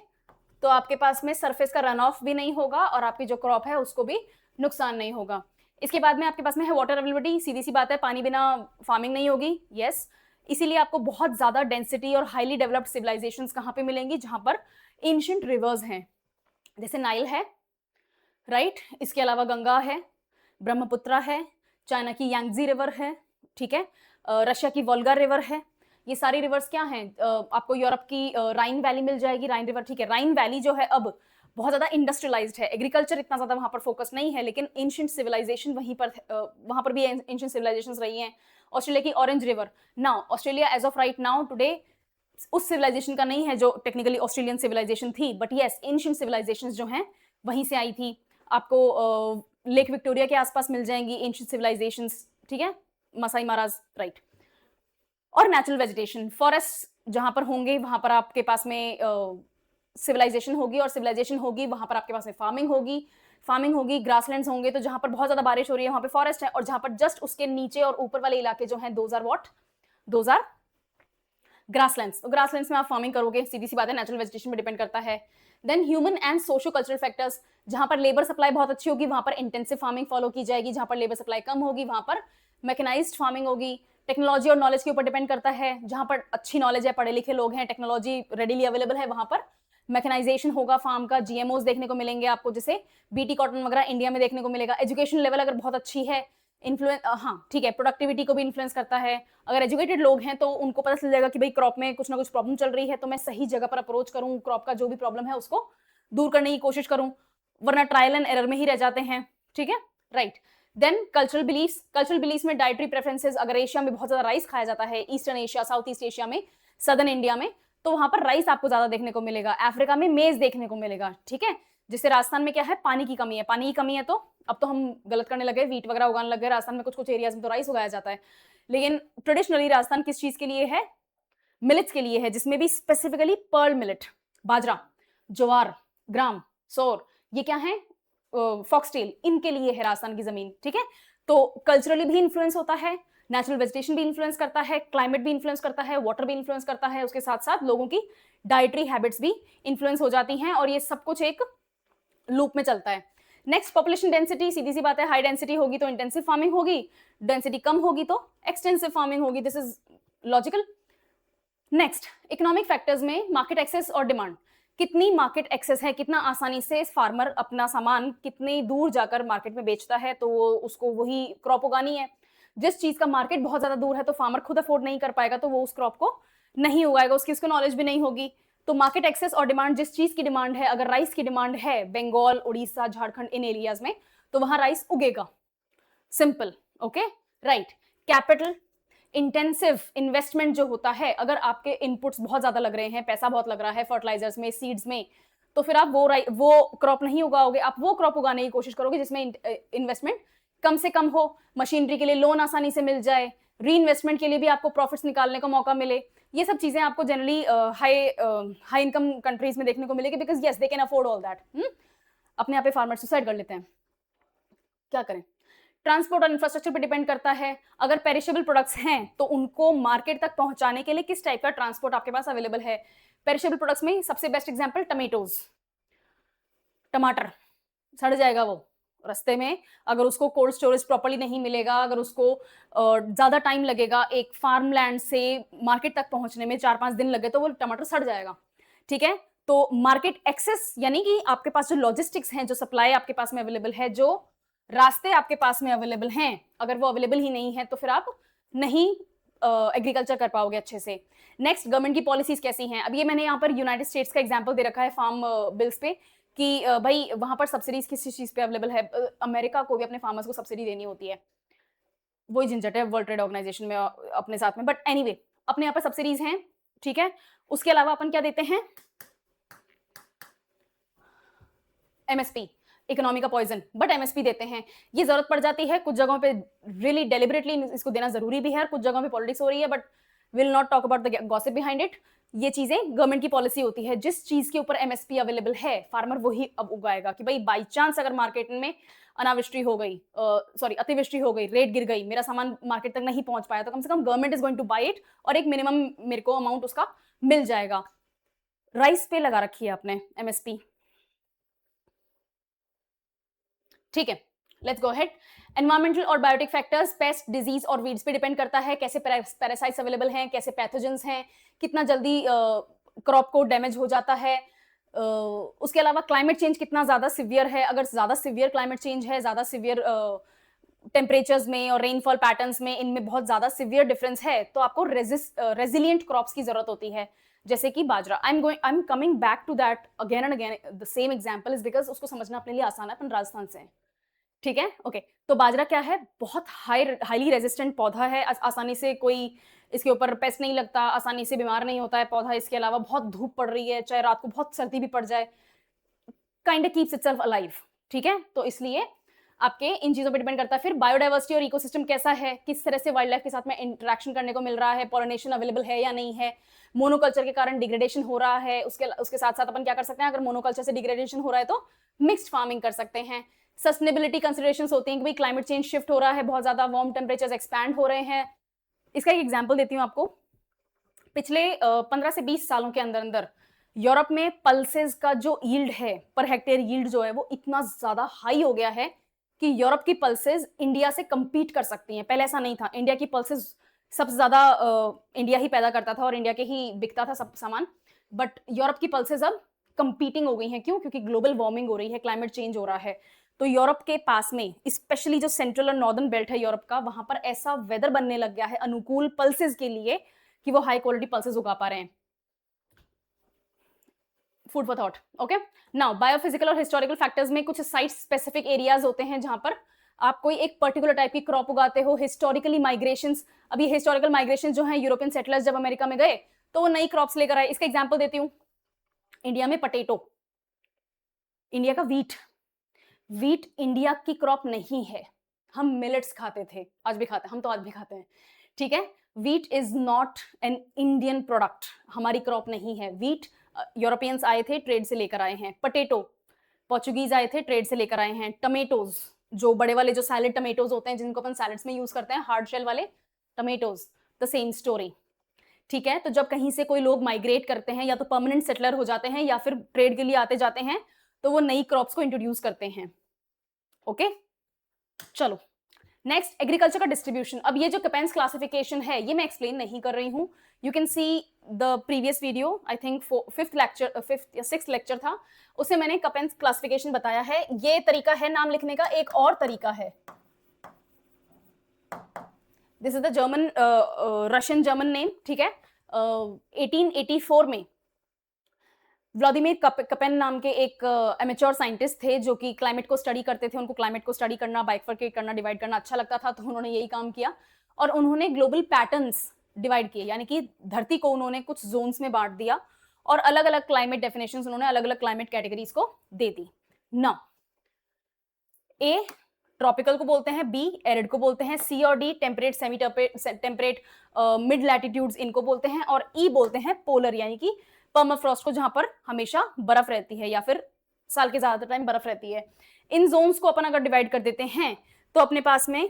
तो आपके पास में सरफेस का रन ऑफ भी नहीं होगा, और आपकी जो क्रॉप है उसको भी नुकसान नहीं होगा। इसके बाद में आपके पास में है वाटर अवेलेबिलिटी, सीधी सी बात है, पानी बिना फार्मिंग नहीं होगी, यस। इसीलिए आपको बहुत ज्यादा डेंसिटी और हाईली डेवलप्ड सिविलाइजेशंस कहां पे मिलेंगी, जहां पर एंशिएंट रिवर्स हैं, जैसे नाइल है, राइट, इसके अलावा गंगा है, ब्रह्मपुत्रा है, चाइना की यांगजी रिवर है, ठीक है, रशिया की वोल्गा रिवर है। ये सारी रिवर्स क्या हैं, आपको यूरोप की राइन वैली मिल जाएगी, राइन रिवर, ठीक है। राइन वैली जो है अब बहुत ज्यादा इंडस्ट्रियलाइज्ड है, एग्रीकल्चर इतना ज्यादा वहां पर फोकस नहीं है, लेकिन एंशिएंट सिविलाइजेशन वहीं पर, वहां पर भी एंशिएंट सिविलाइजेशंस रही हैं। ऑस्ट्रेलिया की orange river, now Australia as of right now today उस सिविलाइजेशन का नहीं है जो टेक्निकली ऑस्ट्रेलियन सिविलाइजेशन थी, बट यस एंशिएंट सिविलाइजेशंस जो हैं वहीं से आई थी। आपको लेक विक्टोरिया के आसपास मिल जाएंगी एंशिएंट सिविलाइजेशंस, ठीक है, मसाई माराज, राइट। और नेचुरल वेजिटेशन, फॉरेस्ट जहां पर होंगे वहां पर आपके पास में सिविलाइजेशन होगी, और सिविलाइजेशन होगी वहां पर आपके पास में फार्मिंग होगी, ग्रासलैंड्स होंगे, तो जहां पर बहुत ज्यादा बारिश हो रही है वहां पे फॉरेस्ट है, और जहां पर जस्ट उसके नीचे और ऊपर वाले इलाके जो हैं दोज आर ग्रासलैंड्स। तो ग्रासलैंड्स में आप फार्मिंग करोगे, सीधी सी बात है, नेचुरल वेजिटेशन पे डिपेंड करता है। Then human and socio cultural factors, जहां पर लेबर सप्लाई बहुत अच्छी होगी वहां पर इंटेंसिव फार्मिंग फॉलो की जाएगी, जहां पर लेबर सप्लाई कम होगी वहां पर मैकेनाइज्ड फार्मिंग होगी। टेक्नोलॉजी और नॉलेज के ऊपर डिपेंड करता है, जहां पर अच्छी नॉलेज है, पढ़े लिखे लोग हैं, टेक्नोलॉजी रेडिली अवेलेबल है, वहां पर मैकेनाइजेशन होगा फार्म का, जीएमओज देखने को मिलेंगे आपको, जैसे बीटी कॉटन वगैरह इंडिया में देखने को मिलेगा। एजुकेशन लेवल अगर बहुत अच्छी है, इन्फ्लुएंस, हाँ ठीक है, प्रोडक्टिविटी को भी इन्फ्लुएंस करता है। अगर एजुकेटेड लोग हैं तो उनको पता चल जाएगा कि भाई क्रॉप में कुछ ना कुछ प्रॉब्लम चल रही है, तो मैं सही जगह पर अप्रोच करूं, क्रॉप का जो भी प्रॉब्लम है उसको दूर करने की कोशिश करूं, वरना ट्रायल एंड एरर में ही रह जाते हैं। ठीक है, right. Then cultural beliefs, cultural beliefs में डाइटरी प्रेफरेंसेस, अगर एशिया में बहुत ज्यादा राइस खाया जाता है, eastern Asia, south east Asia में, सदर्न इंडिया में, तो वहां पर राइस आपको ज्यादा देखने को मिलेगा। अफ्रीका में मेज देखने को मिलेगा। ठीक है, जिससे राजस्थान में क्या है, पानी की कमी है, पानी की कमी है, तो अब तो हम गलत करने लगे, वीट वगैरह उगाने लगे राजस्थान में, कुछ कुछ एरियाज में तो राइस उगाया जाता है, लेकिन ट्रेडिशनली राजस्थान किस चीज के लिए है, मिलेट्स के लिए है, जिसमें भी स्पेसिफिकली पर्ल मिलेट, बाजरा, ज्वार, ग्राम, सोर, ये क्या है, फॉक्सटेल, इनके लिए है राजस्थान की जमीन। ठीक है, तो कल्चरली भी इन्फ्लुएंस होता है, नेचुरल वेजिटेशन भी इन्फ्लुएंस करता है, क्लाइमेट भी इन्फ्लुएंस करता है, वाटर भी इन्फ्लुएंस करता है, उसके साथ साथ लोगों की डाइटरी हैबिट्स भी इन्फ्लुएंस हो जाती हैं, और ये सब कुछ एक लूप में चलता है। नेक्स्ट, पॉपुलेशन डेंसिटी, सीधी सी बात है, हाई डेंसिटी होगी तो इंटेंसिव फार्मिंग होगी, डेंसिटी कम होगी तो एक्सटेंसिव फार्मिंग होगी, this is logical. Next, economic factors में मार्केट एक्सेस और डिमांड, कितनी मार्केट एक्सेस है, कितना आसानी से फार्मर अपना सामान कितनी दूर जाकर मार्केट में बेचता है, तो वो उसको वही क्रॉप उगानी है। जिस चीज का मार्केट बहुत ज्यादा दूर है तो फार्मर खुद अफोर्ड नहीं कर पाएगा, तो वो उस क्रॉप को नहीं उगाएगा, उसकी उसको नॉलेज भी नहीं होगी। तो मार्केट एक्सेस और डिमांड, जिस चीज की डिमांड है, अगर राइस की डिमांड है बंगाल, उड़ीसा, झारखंड, इन एरियाज में, तो वहां राइस उगेगा, simple. Okay, right. Capital intensive investment जो होता है, अगर आपके इनपुट्स बहुत ज्यादा लग रहे हैं, पैसा बहुत लग रहा है फर्टिलाइजर्स में, सीड्स में, तो फिर आप वो क्रॉप नहीं उगाओगे, आप वो क्रॉप उगाने की कोशिश करोगे जिसमें इन्वेस्टमेंट कम से कम हो, मशीनरी के लिए लोन आसानी से मिल जाए, री इन्वेस्टमेंट के लिए भी आपको प्रॉफिट्स निकालने का मौका मिले। ये सब चीजें आपको जनरली हाई इनकम कंट्रीज में देखने को मिलेगी, because yes they can afford all that. अपने आप पे फार्मर सुसाइड कर लेते हैं, क्या करें। ट्रांसपोर्ट और इंफ्रास्ट्रक्चर पे डिपेंड करता है, अगर पेरिशेबल प्रोडक्ट्स हैं तो उनको मार्केट तक पहुंचाने के लिए किस टाइप का ट्रांसपोर्ट आपके पास अवेलेबल है। पेरिशेबल प्रोडक्ट्स में सबसे बेस्ट एग्जांपल टमेटोज, टमाटर सड़ जाएगा वो रास्ते में, अगर उसको कोल्ड स्टोरेज प्रॉपर्ली नहीं मिलेगा, अगर उसको ज्यादा टाइम लगेगा, एक फार्म लैंड से मार्केट तक पहुंचने में 4-5 दिन लगे, तो वो टमाटर सड़ जाएगा। ठीक है, तो मार्केट एक्सेस यानी कि आपके पास जो लॉजिस्टिक्स हैं, जो सप्लाई आपके पास में अवेलेबल है, जो रास्ते आपके पास में अवेलेबल हैं, अगर वो अवेलेबल ही नहीं है तो फिर आप नहीं एग्रीकल्चर कर पाओगे अच्छे से। नेक्स्ट, गवर्नमेंट की पॉलिसीज कैसी हैं। अब ये मैंने यहाँ पर यूनाइटेड स्टेट्स का एग्जांपल दे रखा है फार्म बिल्स पे, कि भाई वहां पर सब्सिडीज किस चीज पे अवेलेबल है। अमेरिका को भी अपने फार्मर्स को सब्सिडी देनी होती है, वही झंझट है वर्ल्ड ट्रेड ऑर्गेनाइजेशन में अपने साथ में, बट एनीवे अपने यहाँ पर सब्सिडीज हैं। ठीक है, उसके अलावा अपन क्या देते हैं, एमएसपी, इकोनॉमी का पॉइजन, बट एमएसपी देते हैं। ये जरूरत पड़ जाती है कुछ जगहों पे, रियली डेलिबरेटली इसको देना जरूरी भी है, कुछ जगहों पे पॉलिटिक्स हो रही है, but will not talk about the gossip behind it. ये चीजें गवर्नमेंट की पॉलिसी होती है, जिस चीज के ऊपर एमएसपी अवेलेबल है फार्मर वही अब उगाएगा। कि भाई बाई चांस अगर मार्केट में अनावृष्टि हो गई, सॉरी अतिवृष्टि हो गई, रेट गिर गई, मेरा सामान मार्केट तक नहीं पहुंच पाया, तो कम से कम government is going to buy it, और एक मिनिमम मेरे को अमाउंट उसका मिल जाएगा। राइस पे लगा रखी है आपने एमएसपी। ठीक है, लेट्स गो अहेड। एनवायरमेंटल और बायोटिक फैक्टर्स, पेस्ट, डिजीज और वीड्स पे डिपेंड करता है, कैसे पैरासाइट्स अवेलेबल हैं, कैसे पैथोजेंस हैं, कितना जल्दी क्रॉप को डैमेज हो जाता है। उसके अलावा क्लाइमेट चेंज कितना ज्यादा सिवियर है, अगर ज्यादा सिवियर क्लाइमेट चेंज है, ज्यादा सिवियर टेम्परेचर्स में और रेनफॉल पैटर्न्स में, इनमें बहुत ज्यादा सिवियर डिफरेंस है, तो आपको रेजिलियंट क्रॉप्स की जरूरत होती है, जैसे कि बाजरा। I am coming back to that again and again, the same example is because उसको समझना अपने लिए आसान है, अपन राजस्थान से हैं। ठीक है, ओके। तो बाजरा क्या है, बहुत हाईली रेजिस्टेंट पौधा है, आसानी से कोई इसके ऊपर पेस्ट नहीं लगता, आसानी से बीमार नहीं होता है पौधा। इसके अलावा बहुत धूप पड़ रही है, चाहे रात को बहुत सर्दी भी पड़ जाए, kind of keeps itself alive. ठीक है, तो इसलिए आपके इन चीजों पे डिपेंड करता है। फिर बायोडाइवर्सिटी और इकोसिस्टम कैसा है, किस तरह से वाइल्ड लाइफ के साथ में इंटरेक्शन करने को मिल रहा है, पॉलिनेशन अवेलेबल है या नहीं है, मोनोकल्चर के कारण डिग्रेडेशन हो रहा है, उसके साथ साथ अपन क्या कर सकते हैं, अगर मोनोकल्चर से डिग्रेडेशन हो रहा है तो मिक्स्ड फार्मिंग कर सकते हैं। सस्टेनेबिलिटी कंसिडरेशंस होती हैं कि भाई क्लाइमेट चेंज शिफ्ट हो रहा है, बहुत ज्यादा वार्म टेम्परेचर्स एक्सपैंड हो रहे हैं। इसका एक एग्जांपल देती हूँ आपको। पिछले 15 से 20 सालों के अंदर अंदर यूरोप में पल्सेस का जो यील्ड है, पर हेक्टेयर यील्ड जो है वो इतना ज्यादा हाई हो गया है कि यूरोप की पल्सेस इंडिया से compete कर सकती हैं। पहले ऐसा नहीं था, इंडिया की पल्सेस सबसे ज्यादा इंडिया ही पैदा करता था और इंडिया के ही बिकता था सब सामान, बट यूरोप की पल्सेस अब कंपीटिंग हो गई हैं। क्यों? क्योंकि ग्लोबल वार्मिंग हो रही है, क्लाइमेट चेंज हो रहा है। तो यूरोप के पास में, स्पेशली जो सेंट्रल और नॉर्दर्न बेल्ट है यूरोप का, वहां पर ऐसा वेदर बनने लग गया है अनुकूल पल्सेस के लिए कि वो हाई क्वालिटी पल्सेस उगा पा रहे हैं। Food for thought. Okay, now biophysical और हिस्टोरिकल फैक्टर्स में कुछ साइट स्पेसिफिक एरियाज होते हैं जहां पर आप कोई एक पर्टिकुलर टाइप की क्रॉप उगाते हो। हिस्टोरिकली माइग्रेशंस, अभी हिस्टोरिकल माइग्रेशन जो है, यूरोपियन सेटलर्स जब अमेरिका में गए तो वो नई क्रॉप्स लेकर आए। इसका एग्जांपल देती हूँ, इंडिया में पटेटो, इंडिया का वीट। वीट इंडिया की क्रॉप नहीं है। हम मिलेट्स खाते थे, आज भी खाते हैं, हम तो आज भी खाते हैं, ठीक है। Wheat is not an Indian product, हमारी क्रॉप नहीं है। वीट यूरोपियंस आए थे, ट्रेड से लेकर आए हैं। पटेटो पोर्चुगीज आए थे, ट्रेड से लेकर आए हैं। टमेटोज, जो बड़े वाले जो सैलेड टमेटोज होते हैं जिनको अपन सैलेड्स में यूज करते हैं, हार्ड शेल वाले टमेटोज, द सेम स्टोरी, ठीक है। तो जब कहीं से कोई लोग माइग्रेट करते हैं, या तो परमानेंट सेटलर हो जाते हैं या फिर ट्रेड के लिए आते जाते हैं, तो वो नई क्रॉप्स को इंट्रोड्यूस करते हैं। ओके, चलो नेक्स्ट, एग्रीकल्चर का डिस्ट्रीब्यूशन। अब ये जो कैपेंस क्लासिफिकेशन है ये मैं एक्सप्लेन नहीं कर रही हूं, you can see the previous video, I think fifth या सिक्स्थ लेक्चर था, उससे मैंने कैपेंस क्लासिफिकेशन बताया है। ये तरीका है नाम लिखने का, एक और तरीका है, this is the German Russian German name, ठीक है। 1884 में व्लादिमीर कपेन नाम के एक एमेच्योर साइंटिस्ट थे जो कि क्लाइमेट को स्टडी करते थे। उनको क्लाइमेट को स्टडी करना, बाइफरकेट करना, डिवाइड करना अच्छा लगता था, तो उन्होंने यही काम किया और उन्होंने ग्लोबल पैटर्न्स डिवाइड किए, यानी कि धरती को उन्होंने कुछ जोन्स में बांट दिया और अलग अलग क्लाइमेट डेफिनेशंस उन्होंने अलग अलग क्लाइमेट कैटेगरीज को दे दी। ना ए ट्रॉपिकल को बोलते हैं, बी एरिड को बोलते हैं, सी और D temperate, semi temperate, mid latitudes इनको बोलते हैं, और ई बोलते हैं पोलर, यानी कि पर्माफ्रॉस्ट को, जहां पर हमेशा बर्फ रहती है या फिर साल के ज्यादातर टाइम बर्फ रहती है। इन जोन्स को अपन अगर डिवाइड कर देते हैं तो अपने पास में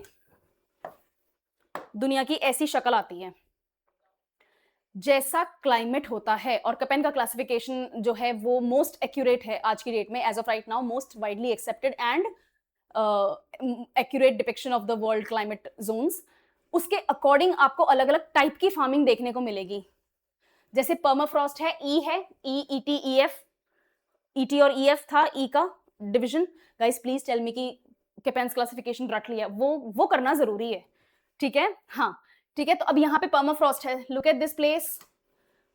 दुनिया की ऐसी शक्ल आती है। जैसा क्लाइमेट होता है, और कपेन का क्लासिफिकेशन जो है वो मोस्ट एक्यूरेट है आज की डेट में, as of right now most widely accepted and accurate depiction of the world climate zones. उसके अकॉर्डिंग आपको अलग अलग टाइप की फार्मिंग देखने को मिलेगी। जैसे पर्माफ्रॉस्ट है, ई है, E E T E F, ET और ईएफ था ई का division. Guys please tell me कि कैपेंस क्लासिफिकेशन रट लिया, वो करना जरूरी है, ठीक है। हाँ ठीक है, तो अब यहाँ पे पर्माफ्रॉस्ट है, look at this place,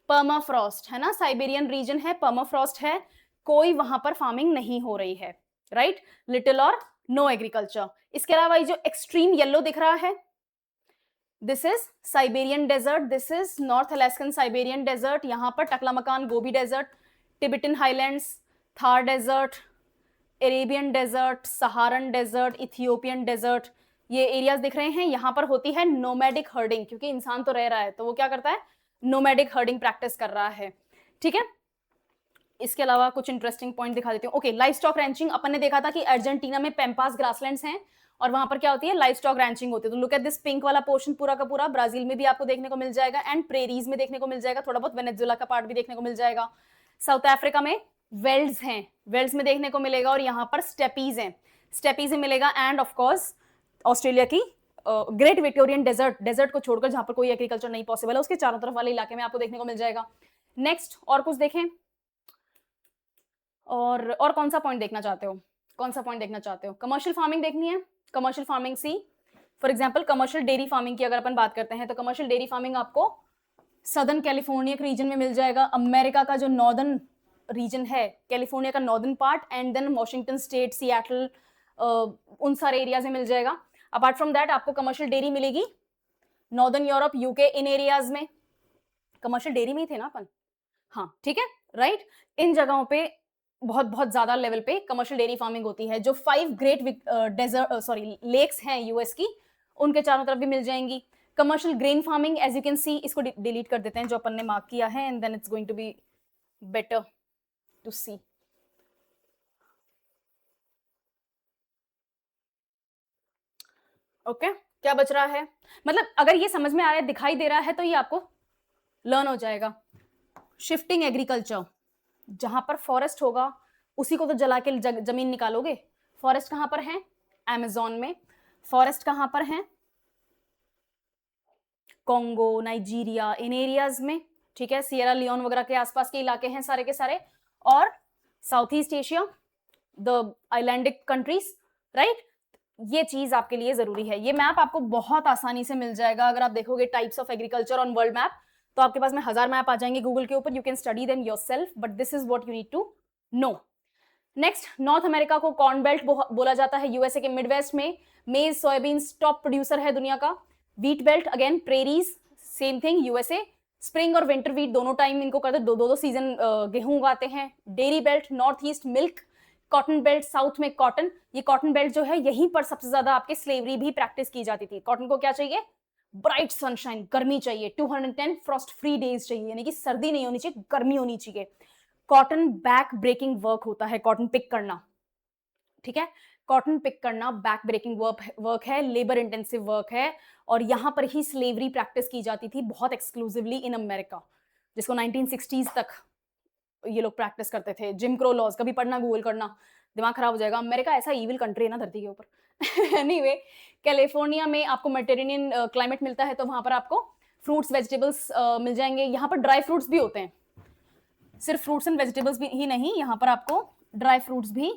permafrost है ना, साइबेरियन रीजन है, पर्माफ्रॉस्ट है, कोई वहां पर फार्मिंग नहीं हो रही है, राइट, लिटिल और नो एग्रीकल्चर। इसके अलावा ये जो एक्सट्रीम येलो दिख रहा है, this is Siberian desert, this is North Alaskan Siberian desert, यहां पर Taklamakan Gobi desert, Tibetan highlands, Thar desert, Arabian desert, Saharan desert, Ethiopian desert, ये एरियाज दिख रहे हैं। यहां पर होती है नोमैडिक हर्डिंग, क्योंकि इंसान तो रह रहा है तो वो क्या करता है, नोमैडिक हर्डिंग प्रैक्टिस कर रहा है, ठीक है। इसके अलावा कुछ इंटरेस्टिंग पॉइंट दिखा देती हूँ। ओके, लाइफ स्टॉक रैंचिंग, अपन ने देखा था कि अर्जेंटीना में पेम्पास ग्रासलैंड्स हैं और वहां पर क्या होती है, लाइफ स्टॉक रैंचिंग होती है। तो लुक एट दिस पिंक वाला पोर्शन पूरा का पूरा ब्राजील में भी आपको देखने को मिल जाएगा एंड प्रेरीज में देखने को मिल जाएगा, थोड़ा बहुत वेनेजुएला का पार्ट भी देखने को मिल जाएगा। साउथ अफ्रीका में वेल्ड्स हैं, वेल्ड्स में देखने को मिलेगा, और यहाँ पर स्टेपीज हैं, स्टेपीज में मिलेगा, एंड ऑफ कोर्स ऑस्ट्रेलिया की ग्रेट विक्टोरियन डेजर्ट, डेजर्ट को छोड़कर जहां पर कोई एग्रीकल्चर नहीं पॉसिबल है, उसके चारों तरफ वाले इलाके में आपको देखने को मिल जाएगा। नेक्स्ट और कुछ देखें, और कौन सा पॉइंट देखना चाहते हो, कौन सा पॉइंट देखना चाहते हो, कमर्शियल फार्मिंग देखनी है, commercial farming see for example commercial dairy farming की अगर अपन बात करते हैं तो कमर्शियल डेयरी फार्मिंग आपको सदर्न कैलिफोर्निया के रीजन में मिल जाएगा, अमेरिका का जो नॉर्दर्न रीजन है, कैलिफोर्निया का northern part, and then Washington state, Seattle, उन सारे एरियाज में मिल जाएगा। अपार्ट फ्रॉम दैट आपको कमर्शियल डेयरी मिलेगी नॉर्दर्न यूरोप, यूके, इन एरियाज में कमर्शियल डेयरी में ही थे ना अपन, हाँ ठीक है, राइट। इन जगहों पे बहुत बहुत ज्यादा लेवल पे कमर्शियल डेयरी फार्मिंग होती है। जो 5 ग्रेट डेजर्ट लेक्स हैं यूएस की, उनके चारों तरफ भी मिल जाएंगी। Commercial grain farming, as you can see, इसको डिलीट कर देते हैं जो अपन ने मार्क किया है, and then it's going to be better to see. Okay, क्या बच रहा है, मतलब अगर ये समझ में आ रहा है, दिखाई दे रहा है, तो ये आपको लर्न हो जाएगा। शिफ्टिंग एग्रीकल्चर, जहां पर फॉरेस्ट होगा उसी को तो जला के जमीन निकालोगे। फॉरेस्ट कहां पर है? अमेज़न में। फॉरेस्ट कहां पर है? कॉन्गो, नाइजीरिया, इन एरियाज में, ठीक है, सियरा लियोन वगैरह के आसपास के इलाके हैं सारे के सारे, और south east Asia, the islandic countries, right. ये चीज आपके लिए जरूरी है। ये मैप आपको बहुत आसानी से मिल जाएगा अगर आप देखोगे types of agriculture on world map, तो आपके पास में 1000 मैप आ जाएंगे गूगल के ऊपर, you can study them yourself, but this is what you need to know. Next, north America को कॉर्न बेल्ट बोला जाता है। यूएसए के मिडवेस्ट में मेज सोयाबीन्स टॉप प्रोड्यूसर है दुनिया का। Wheat belt again prairies, same thing USA. Spring और विंटर व्हीट दोनों टाइम इनको करते, दो सीजन गेहूं उगाते हैं। Dairy belt north east milk. Cotton belt south में कॉटन। ये कॉटन बेल्ट जो है यहीं पर सबसे ज्यादा आपके स्लेवरी भी प्रैक्टिस की जाती थी। कॉटन को क्या चाहिए? ब्राइट सनशाइन, गर्मी चाहिए। 210 फ्रॉस्ट फ्री डेज चाहिए, यानी कि सर्दी नहीं होनी चाहिए, गर्मी होनी चाहिए। कॉटन बैक ब्रेकिंग वर्क होता है, कॉटन पिक करना, ठीक है। कॉटन पिक करना बैक ब्रेकिंग वर्क है, लेबर इंटेंसिव वर्क है, और यहां पर ही स्लेवरी प्रैक्टिस की जाती थी बहुत एक्सक्लूसिवली इन अमेरिका, जिसको 1960s तक ये लोग प्रैक्टिस करते थे। जिम क्रो लॉज कभी पढ़ना, गूगल करना, दिमाग खराब हो जाएगा। अमेरिका ऐसा इविल कंट्री है ना धरती के ऊपर। एनीवे, कैलिफोर्निया में आपको मेडिटेरेनियन क्लाइमेट मिलता है, तो वहां पर आपको फ्रूट्स वेजिटेबल्स मिल जाएंगे। यहाँ पर ड्राई फ्रूट्स भी होते हैं, सिर्फ फ्रूट्स एंड वेजिटेबल्स भी ही नहीं, यहाँ पर आपको ड्राई फ्रूट्स भी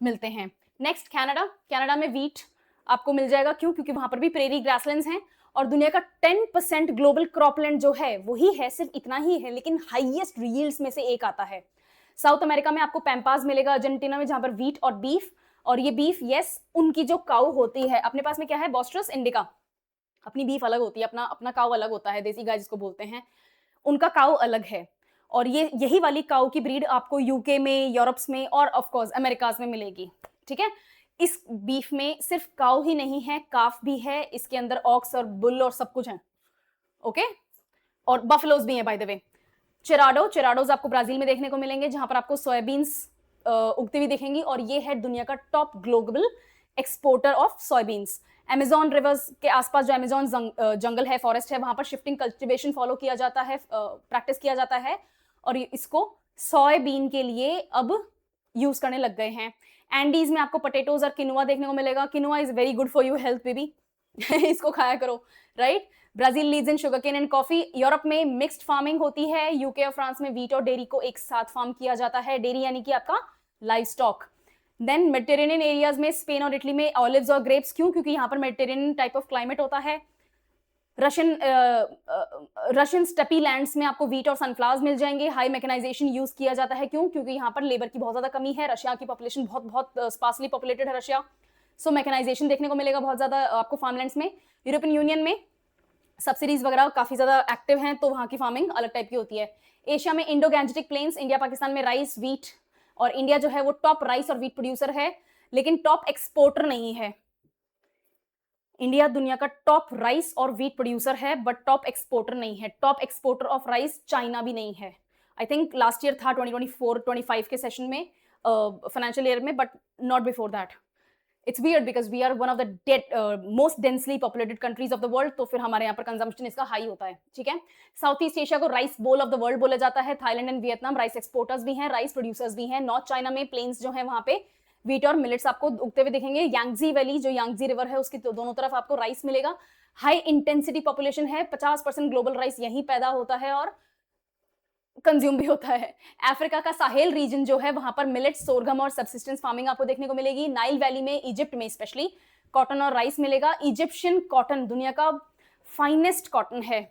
मिलते हैं। Next, Canada. कनाडा में व्हीट आपको मिल जाएगा, क्यों? क्योंकि वहां पर भी प्रेरी ग्रासलैंड्स हैं, और दुनिया का 10% ग्लोबल क्रॉपलैंड जो है वही है, सिर्फ इतना ही है, लेकिन हाईएस्ट यील्ड्स में से एक आता है। साउथ अमेरिका में आपको पैम्पास मिलेगा, अर्जेंटीना में, जहां पर व्हीट और बीफ, और ये बीफ, यस, उनकी जो काऊ होती है, अपने पास में क्या है? बॉस्टरस इंडिका। अपनी बीफ अलग होती है, अपना अपना काऊ अलग होता है, देसी गाय जिसको बोलते हैं, उनका काऊ अलग है। और ये यही वाली काऊ की ब्रीड आपको यूके में, यूरोप्स में, और ऑफ कोर्स अमेरिकाज में मिलेगी, ठीक है। इस बीफ में सिर्फ काऊ ही नहीं है, काफ भी है, इसके अंदर ऑक्स और बुल और सब कुछ है, ओके। और बफलोज भी हैं बाय द वे। चिराडोज आपको ब्राजील में देखने को मिलेंगे, जहां पर आपको सोयाबीन्स उगती हुई दिखेंगी, और ये है दुनिया का top global exporter of soya beans. Amazon reverse के आसपास जो अमेज़न जंगल है, फॉरेस्ट है, वहां पर शिफ्टिंग कल्टीवेशन फॉलो किया जाता है, प्रैक्टिस किया जाता है, और इसको सोयाबीन के लिए अब यूज करने लग गए हैं। एंडीज में आपको पोटैटोज और किनुआ देखने को मिलेगा। Quinoa is very good for you health baby. इसको खाया करो, right. Brazil leads in sugarcane and coffee. Europe में मिक्स्ड फार्मिंग होती है। यूके और फ्रांस में व्हीट और डेयरी को एक साथ फार्म किया जाता है। डेयरी यानी कि आपका livestock. Then Mediterranean areas में, स्पेन और इटली में ऑलिव्स और ग्रेप्स, क्यों? क्योंकि यहाँ पर मेडिटेरेनियन टाइप ऑफ क्लाइमेट होता है। रशियन स्टेपी लैंड्स में आपको व्हीट और सनफ्लावर्स मिल जाएंगे। हाई मैकेनाइजेशन यूज किया जाता है, क्यों? क्योंकि यहाँ पर लेबर की बहुत ज्यादा कमी है। रशिया की पॉपुलेशन बहुत बहुत स्पार्सली पॉपुलेटेड है रशिया, सो मैकेनाइजेशन देखने को मिलेगा बहुत ज्यादा आपको फार्मलैंड्स में। यूरोपियन यूनियन में सब्सिडीज वगैरह काफी ज्यादा एक्टिव हैं, तो वहां की फार्मिंग अलग टाइप की होती है। एशिया में Indo Gangetic plains, India Pakistan में राइस, व्हीट, और इंडिया जो है वो टॉप राइस और व्हीट प्रोड्यूसर है, लेकिन टॉप एक्सपोर्टर नहीं है। इंडिया दुनिया का टॉप राइस और व्हीट प्रोड्यूसर है, बट टॉप एक्सपोर्टर नहीं है। Top exporter of rice China भी नहीं है। आई थिंक लास्ट ईयर था 2024-25 के सेशन में, फाइनेंशियल ईयर में, but not before that. It's weird because we are one of the most densely populated countries of the world, तो फिर हमारे यहाँ पर कंजम्पशन इसका हाई होता है, ठीक है। साउथ ईस्ट एशिया को rice bowl of the world बोला जाता है। Thailand and Vietnam rice exporters भी हैं, राइस प्रोड्यूसर्स भी हैं। नॉर्थ चाइना में प्लेन्स जो है वहां पे व्हीट और मिलेट्स आपको उगते हुए दिखेंगे। यांगजी वैली, जो यांगजी रिवर है, उसकी दोनों तरफ आपको राइस मिलेगा। हाई इंटेंसिटी पॉपुलेशन है, 50% ग्लोबल राइस यहीं पैदा होता है और कंज्यूम भी होता है। अफ्रीका का साहेल रीजन जो है, वहां पर मिलेट, सोरगम और सबसिस्टेंस फार्मिंग आपको देखने को मिलेगी। नाइल वैली में, इजिप्ट में स्पेशली, कॉटन और राइस मिलेगा। इजिप्शियन कॉटन दुनिया का फाइनेस्ट कॉटन है।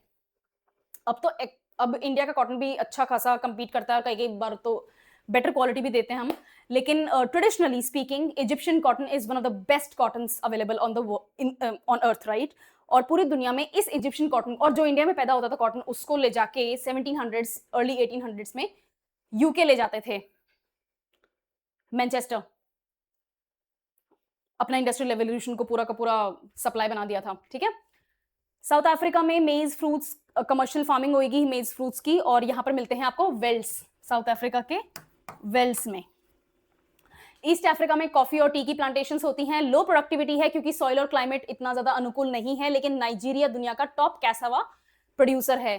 अब इंडिया का कॉटन भी अच्छा खासा कंपीट करता है, कई बार तो बेटर क्वालिटी भी देते हैं हम, लेकिन traditionally speaking Egyptian cotton is one of the best cottons available on earth, right. और पूरी दुनिया में इस इजिप्शियन कॉटन, और जो इंडिया में पैदा होता था कॉटन, उसको ले जाके 1700s अर्ली 1800s में यूके ले जाते थे, मैनचेस्टर, अपना इंडस्ट्रियल रेवोल्यूशन को पूरा का पूरा सप्लाई बना दिया था, ठीक है। साउथ अफ्रीका में मेज फ्रूट्स कमर्शियल फार्मिंग होगी मेज फ्रूट्स की, और यहां पर मिलते हैं आपको वेल्स, साउथ अफ्रीका के वेल्स में। ईस्ट अफ्रीका में कॉफी और टी की प्लांटेशंस होती हैं। लो प्रोडक्टिविटी है क्योंकि सॉइल और क्लाइमेट इतना ज्यादा अनुकूल नहीं है, लेकिन नाइजीरिया दुनिया का टॉप कैसावा प्रोड्यूसर है।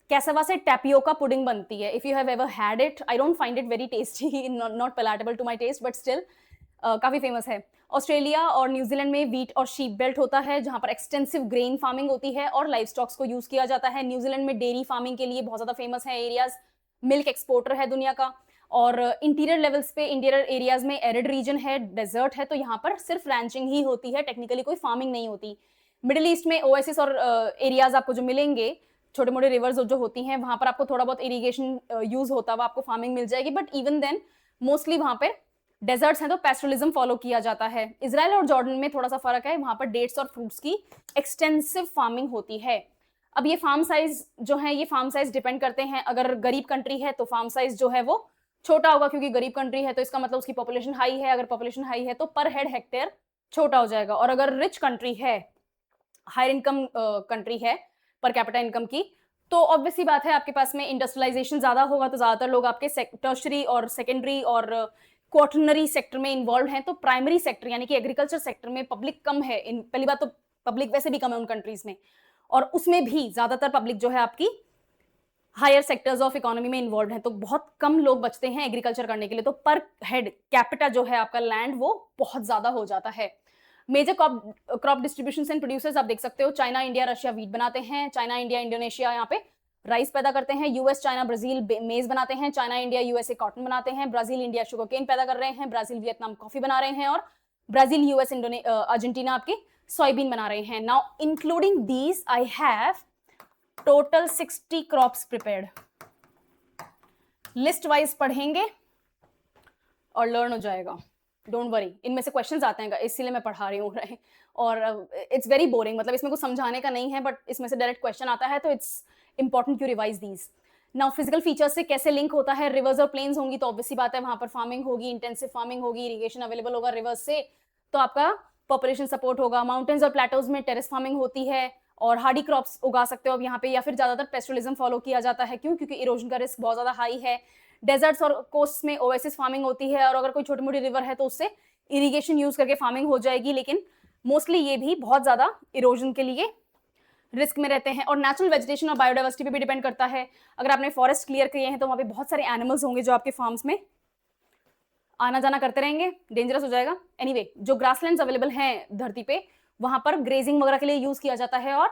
कैसावा से टैपियोका पुडिंग बनती है. If you have ever had it, I don't find it very tasty, not palatable to my taste, but still काफी फेमस है. ऑस्ट्रेलिया और न्यूजीलैंड में व्हीट और शीप बेल्ट होता है, जहां पर एक्सटेंसिव ग्रेन फार्मिंग होती है और लाइव स्टॉक्स को यूज किया जाता है. न्यूजीलैंड में डेयरी फार्मिंग के लिए बहुत ज्यादा फेमस है एरियाज, मिल्क एक्सपोर्टर है दुनिया का. और इंटीरियर लेवल्स पे, इंटीरियर एरियाज में एरिड रीजन है, डेजर्ट है, तो यहाँ पर सिर्फ रैंचिंग ही होती है, टेक्निकली कोई फार्मिंग नहीं होती. मिडिल ईस्ट में ओएसिस और एरियाज आपको जो मिलेंगे, छोटे मोटे रिवर्स जो होती हैं, वहां पर आपको थोड़ा बहुत इरिगेशन यूज होता हुआ आपको फार्मिंग मिल जाएगी, बट इवन देन मोस्टली वहां पर डेजर्ट्स हैं तो पेस्टरलिज्म फॉलो किया जाता है. इजराइल और जॉर्डन में थोड़ा सा फर्क है, वहां पर डेट्स और फ्रूट्स की एक्सटेंसिव फार्मिंग होती है. अब ये फार्म साइज जो है, ये फार्म साइज डिपेंड करते हैं. अगर गरीब कंट्री है तो फार्म साइज जो है वो छोटा होगा, क्योंकि गरीब कंट्री है तो इसका मतलब उसकी पॉपुलेशन हाई है. अगर पॉपुलेशन हाई है तो पर हेड हेक्टेयर छोटा हो जाएगा. और अगर रिच कंट्री है, हायर इनकम कंट्री है पर कैपिटा इनकम की, तो ऑब्वियसली बात है आपके पास में इंडस्ट्रियलाइजेशन ज्यादा होगा, तो ज्यादातर लोग आपके टर्शरी और सेकेंडरी और क्वार्टनरी सेक्टर में इन्वॉल्व हैं. तो प्राइमरी सेक्टर यानी कि एग्रीकल्चर सेक्टर में पब्लिक कम है. पहली बात तो पब्लिक वैसे भी कम है उन कंट्रीज में, और उसमें भी ज्यादातर पब्लिक जो है आपकी हायर सेक्टर्स ऑफ इकोनॉमी में इन्वॉल्व है, तो बहुत कम लोग बचते हैं एग्रीकल्चर करने के लिए. तो पर हेड कैपिटा जो है आपका लैंड वो बहुत ज्यादा हो जाता है. Major crop distribution and producers आप देख सकते हो, चाइना, इंडिया, रशिया वीट बनाते हैं, चाइना, इंडिया, इंडोनेशिया यहाँ पे राइस पैदा करते हैं, यूएस, चाइना, ब्राजील मेज बनाते हैं, चाइना, इंडिया, यूएसए कॉटन बनाते हैं, ब्राजील, इंडिया शुगर केन पैदा कर रहे हैं, ब्राजील, वियतनाम कॉफी बना रहे हैं, और ब्राजील, यूएस, अर्जेंटीना आपकी सोयाबीन बना रहे हैं. Now including these I have total 60 crops prepared. List wise पढ़ेंगे और लर्न हो जाएगा, डोंट वरी. इनमें से क्वेश्चंस आते हैं, इसलिए मैं पढ़ा रही हूँ. और इट्स वेरी बोरिंग, मतलब इसमें कुछ समझाने का नहीं है, बट इसमें से डायरेक्ट क्वेश्चन आता है, तो it's important to revise these. Now physical features से कैसे लिंक होता है, रिवर्स और प्लेन्स होंगी तो ऑब्वियसली बात है वहां पर फार्मिंग होगी, इंटेंसिव फार्मिंग होगी, इरिगेशन अवेलेबल होगा रिवर्स से, तो आपका पॉपुलेशन सपोर्ट होगा. माउंटेन्स और प्लेटोज में टेरेस फार्मिंग होती है और हार्डी क्रॉप्स उगा सकते हो अब यहाँ पे, या फिर ज्यादातर पेस्टरलिज्म फॉलो किया जाता है. क्यों? क्योंकि इरोजन का रिस्क बहुत ज्यादा हाई है. डेजर्ट्स और कोस्ट में ओएसिस फार्मिंग होती है, और अगर कोई छोटी मोटी रिवर है तो उससे इरिगेशन यूज करके फार्मिंग हो जाएगी, लेकिन मोस्टली ये भी बहुत ज्यादा इरोजन के लिए रिस्क में रहते हैं. और नेचुरल वेजिटेशन और बायोडाइवर्सिटी पे भी डिपेंड करता है. अगर आपने फॉरेस्ट क्लियर किए हैं तो वहां पे बहुत सारे एनिमल्स होंगे जो आपके फार्म्स में आना जाना करते रहेंगे, डेंजरस हो जाएगा. एनीवे, जो ग्रासलैंड्स अवेलेबल हैं धरती पे, वहां पर ग्रेजिंग वगैरह के लिए यूज किया जाता है और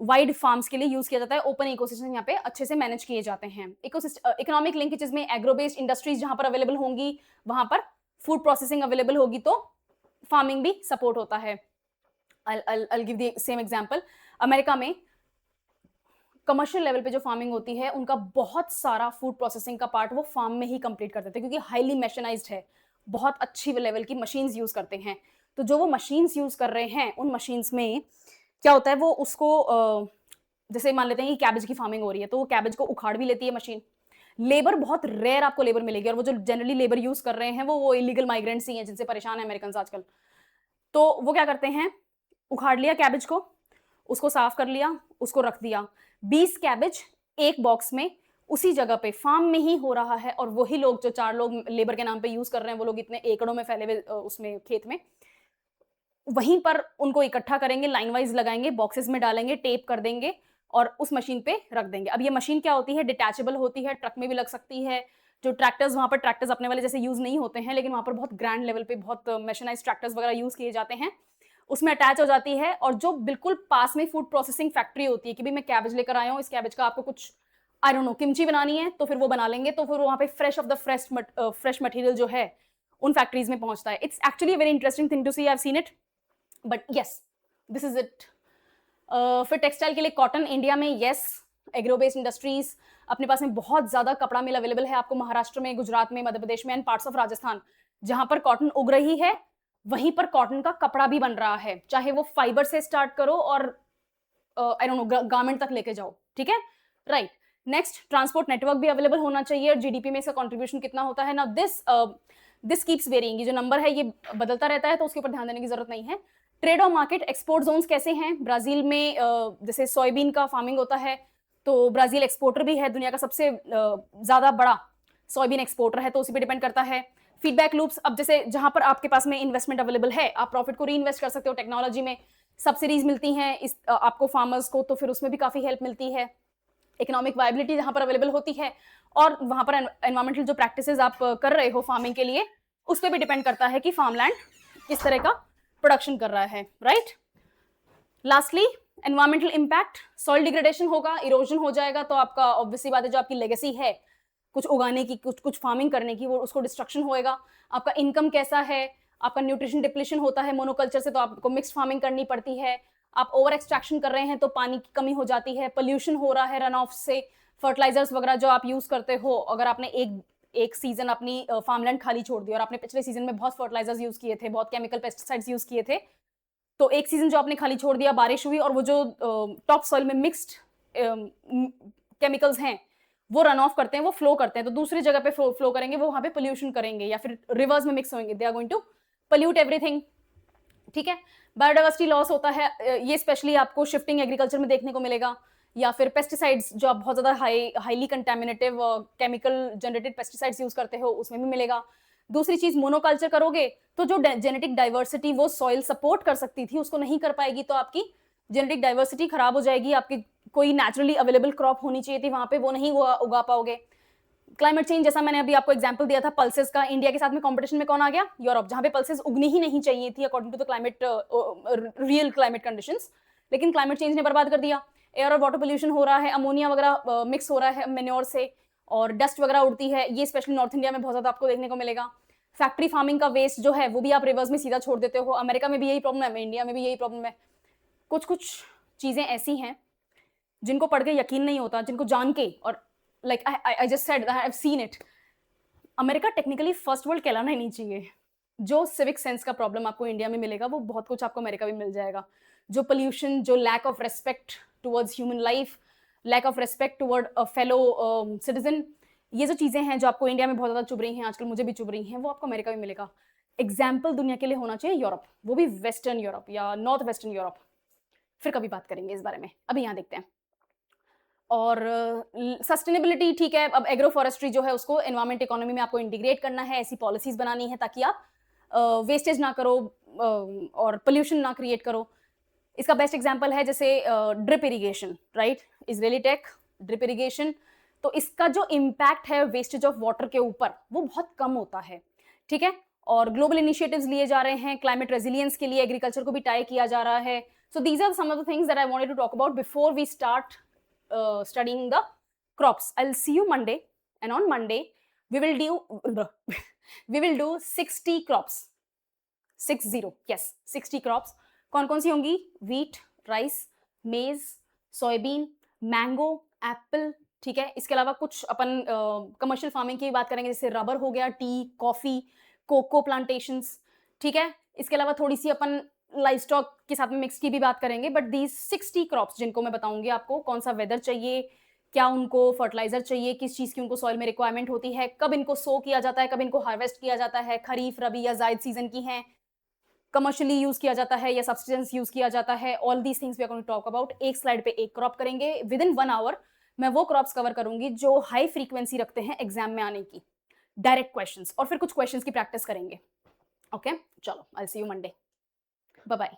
वाइड फार्म्स के लिए यूज किया जाता है. ओपन इकोसिस्टम यहाँ पे अच्छे से मैनेज किए जाते हैं. इकोनॉमिक लिंकेजेस में एग्रो बेस्ड इंडस्ट्रीज जहां पर अवेलेबल होंगी, वहां पर फूड प्रोसेसिंग अवेलेबल होगी, तो फार्मिंग भी सपोर्ट होता है. I'll give the same example. America में कमर्शियल लेवल पे जो फार्मिंग होती है, उनका बहुत सारा फूड प्रोसेसिंग का पार्ट वो फार्म में ही कंप्लीट कर देते हैं, क्योंकि हाईली मैशनाइज्ड है, बहुत अच्छी लेवल की मशीन्स यूज करते हैं. तो जो वो मशीन्स यूज कर रहे हैं, उन मशीन्स में क्या होता है, वो उसको जैसे मान लेते हैं कि कैबेज की फार्मिंग हो रही है, तो वो कैबेज को उखाड़ भी लेती है मशीन. लेबर बहुत रेयर आपको लेबर मिलेगी, और वो जो जनरली लेबर यूज कर रहे हैं वो इलीगल माइग्रेंट्स ही हैं, जिनसे परेशान है अमेरिकन आजकल. तो वो क्या करते हैं, उखाड़ लिया कैबेज को, उसको साफ कर लिया, उसको रख दिया. 20 कैबेज एक बॉक्स में उसी जगह पे फार्म में ही हो रहा है, और वही लोग जो 4 लोग लेबर के नाम पे यूज कर रहे हैं, वो लोग इतने एकड़ों में फैले हुए उसमें खेत में, वहीं पर उनको इकट्ठा करेंगे, लाइन वाइज लगाएंगे, बॉक्सेस में डालेंगे, टेप कर देंगे और उस मशीन पे रख देंगे. अब ये मशीन क्या होती है, डिटैचेबल होती है, ट्रक में भी लग सकती है. जो ट्रैक्टर्स, वहां पर ट्रैक्टर्स अपने वाले जैसे यूज नहीं होते हैं, लेकिन वहां पर बहुत ग्रैंड लेवल पे बहुत मैशनाइज्ड ट्रैक्टर्स वगैरह यूज किए जाते हैं, उसमें अटैच हो जाती है. और जो बिल्कुल पास में फूड प्रोसेसिंग फैक्ट्री होती है कि भाई मैं कैबेज लेकर आया हूँ, इस कैबेज का आपको कुछ आई डोंट नो किमची बनानी है, तो फिर वो बना लेंगे, तो फिर वहां पे fresh of the fresh material जो है उन फैक्ट्रीज में पहुंचता है. It's actually very interesting thing to see, I have seen it, but yes, this is it. फिर टेक्सटाइल के लिए कॉटन, इंडिया में यस, एग्रो बेस्ड इंडस्ट्रीज, अपने पास में बहुत ज्यादा कपड़ा मिल अवेलेबल है आपको, महाराष्ट्र में, गुजरात में, मध्य प्रदेश में एंड पार्ट्स ऑफ राजस्थान, जहां पर कॉटन उग रही है, वहीं पर कॉटन का कपड़ा भी बन रहा है. चाहे वो फाइबर से स्टार्ट करो और आई डोंट नो गारमेंट तक लेके जाओ, ठीक है, राइट. नेक्स्ट, ट्रांसपोर्ट नेटवर्क भी अवेलेबल होना चाहिए, और जीडीपी में इसका कंट्रीब्यूशन कितना होता है. नाउ दिस कीप्स वेरिंग, ये जो नंबर है ये बदलता रहता है, तो उसके ऊपर ध्यान देने की जरूरत नहीं है. ट्रेड और मार्केट, एक्सपोर्ट जोन्स कैसे हैं, ब्राजील में जैसे सोयाबीन का फार्मिंग होता है, तो ब्राजील एक्सपोर्टर भी है, दुनिया का सबसे ज्यादा बड़ा सोयाबीन एक्सपोर्टर है, तो उसी पे डिपेंड करता है. फीडबैक लूप्स, अब जैसे जहां पर आपके पास में इन्वेस्टमेंट अवेलेबल है, आप प्रॉफिट को री इन्वेस्ट कर सकते हो, टेक्नोलॉजी में सब्सिडीज मिलती हैं आपको फार्मर्स को, तो फिर उसमें भी काफी हेल्प मिलती है. इकोनॉमिक वायबिलिटी जहाँ पर अवेलेबल होती है, और वहाँ पर एनवायरमेंटल जो प्रैक्टिसेस आप कर रहे हो फार्मिंग के लिए, उस पर भी डिपेंड करता है कि फार्मलैंड किस तरह का प्रोडक्शन कर रहा है, right. Lastly environmental impact, soil degradation होगा, इरोजन हो जाएगा, तो आपका ऑब्वियसली बात है जो आपकी लेगेसी है कुछ उगाने की, कुछ फार्मिंग करने की, वो उसको डिस्ट्रक्शन होएगा। आपका इनकम कैसा है, आपका न्यूट्रिशन डिप्लीशन होता है मोनोकल्चर से, तो आपको मिक्स्ड फार्मिंग करनी पड़ती है। आप ओवर एक्सट्रैक्शन कर रहे हैं तो पानी की कमी हो जाती है, पोल्यूशन हो रहा है रन ऑफ से, फर्टिलाइजर्स वगैरह जो आप यूज करते हो, अगर आपने एक सीजन अपनी फार्मलैंड खाली छोड़ दी और आपने पिछले सीजन में बहुत फर्टिलाइजर्स यूज किए थे, बहुत केमिकल पेस्टिसाइड्स यूज किए थे, तो एक सीजन जो आपने खाली छोड़ दिया, बारिश हुई और वो जो टॉप सॉइल में मिक्स्ड केमिकल्स हैं वो रन ऑफ करते हैं, वो फ्लो करते हैं, तो दूसरी जगह पे फ्लो करेंगे, वो वहां पे पोल्यूशन करेंगे या फिर रिवर्स में मिक्स होंगे, they are going to pollute everything, ठीक है। बायोडाइवर्सिटी लॉस होता है, ये स्पेशली आपको शिफ्टिंग एग्रीकल्चर में देखने को मिलेगा, या फिर पेस्टिसाइड्स जो आप बहुत ज्यादा highly contaminative chemical generated pesticides use करते हो उसमें भी मिलेगा। दूसरी चीज, मोनोकल्चर करोगे तो जो जेनेटिक डाइवर्सिटी वो सॉइल सपोर्ट कर सकती थी उसको नहीं कर पाएगी, तो आपकी जेनेटिक डाइवर्सिटी खराब हो जाएगी, आपकी कोई नेचुरली अवेलेबल क्रॉप होनी चाहिए थी वहां पे, वो नहीं उगा पाओगे। क्लाइमेट चेंज, जैसा मैंने अभी आपको एग्जांपल दिया था पल्सेस का, इंडिया के साथ में कंपटीशन में कौन आ गया, यूरोप, जहां पे पल्सेस उगनी ही नहीं चाहिए थी according to the climate, real climate conditions, लेकिन क्लाइमेट चेंज ने बर्बाद कर दिया। एयर और वाटर पोल्यूशन हो रहा है, अमोनिया वगैरह मिक्स हो रहा है मेन्योर से, और डस्ट वगैरह उड़ती है, ये स्पेशली नॉर्थ इंडिया में बहुत ज्यादा आपको देखने को मिलेगा। फैक्ट्री फार्मिंग का वेस्ट जो है वो भी आप रिवर्स में सीधा छोड़ देते हो, अमेरिका में भी यही प्रॉब्लम है, इंडिया में भी यही प्रॉब्लम है। कुछ कुछ चीजें ऐसी हैं जिनको पढ़ के यकीन नहीं होता, जिनको जान के, और like I just said I have seen it, America technically first world कहलाना ही नहीं चाहिए। जो सिविक सेंस का प्रॉब्लम आपको इंडिया में मिलेगा वो बहुत कुछ आपको अमेरिका में मिल जाएगा। जो पोल्यूशन, जो lack of respect towards human life, lack of respect toward a fellow citizen, ये जो चीजें हैं जो आपको इंडिया में बहुत ज्यादा चुभ रही हैं आजकल, मुझे भी चुभ रही हैं, वो आपको अमेरिका में मिलेगा। एग्जाम्पल दुनिया के लिए होना चाहिए यूरोप, वो भी वेस्टर्न यूरोप या नॉर्थ वेस्टर्न यूरोप, फिर कभी बात करेंगे इस बारे में, अभी यहाँ देखते हैं। और सस्टेनेबिलिटी, ठीक है, अब एग्रो फॉरेस्ट्री जो है उसको एनवायरमेंट इकोनॉमी में आपको इंटीग्रेट करना है, ऐसी पॉलिसीज बनानी है ताकि आप वेस्टेज ना करो और पोल्यूशन ना क्रिएट करो। इसका बेस्ट एग्जांपल है जैसे drip irrigation, right, Israeli tech drip irrigation, तो इसका जो इम्पैक्ट है वेस्टेज ऑफ वाटर के ऊपर वो बहुत कम होता है, ठीक है। और ग्लोबल इनिशिएटिव्स लिए जा रहे हैं क्लाइमेट रेजिलियंस के लिए, एग्रीकल्चर को भी टाई किया जा रहा है। So these are some of the things that I wanted to talk about before we start studying the crops. I'll see you Monday, and on Monday we will do 60 crops. 60, yes, 60 crops. कौन कौन सी होंगी? Wheat, rice, maize, soybean, mango, apple, ठीक है। इसके अलावा कुछ अपन commercial farming की बात करेंगे, जैसे रबर हो गया, टी, कॉफी, कोको प्लांटेशंस, ठीक है। इसके अलावा थोड़ी सी अपन लाइव स्टॉक के साथ में मिक्स की भी बात करेंगे, बट दीज 60 क्रॉप्स जिनको मैं बताऊंगी आपको, कौन सा वेदर चाहिए, क्या उनको फर्टिलाइजर चाहिए, किस चीज की उनको सॉइल में रिक्वायरमेंट होती है, कब इनको सो किया जाता है, कब इनको हार्वेस्ट किया जाता है, खरीफ, रबी या जायद सीजन की है, कमर्शियली यूज किया जाता है या सब्सटेंस यूज किया जाता है, all these things we are going to talk about. एक स्लाइड पे एक क्रॉप करेंगे, विद इन 1 आवर मैं वो क्रॉप्स कवर करूंगी जो हाई फ्रीक्वेंसी रखते हैं एग्जाम में आने की, डायरेक्ट क्वेश्चंस, और फिर कुछ क्वेश्चंस की प्रैक्टिस करेंगे। ओके, चलो, आई सी यू मंडे, बाय बाय।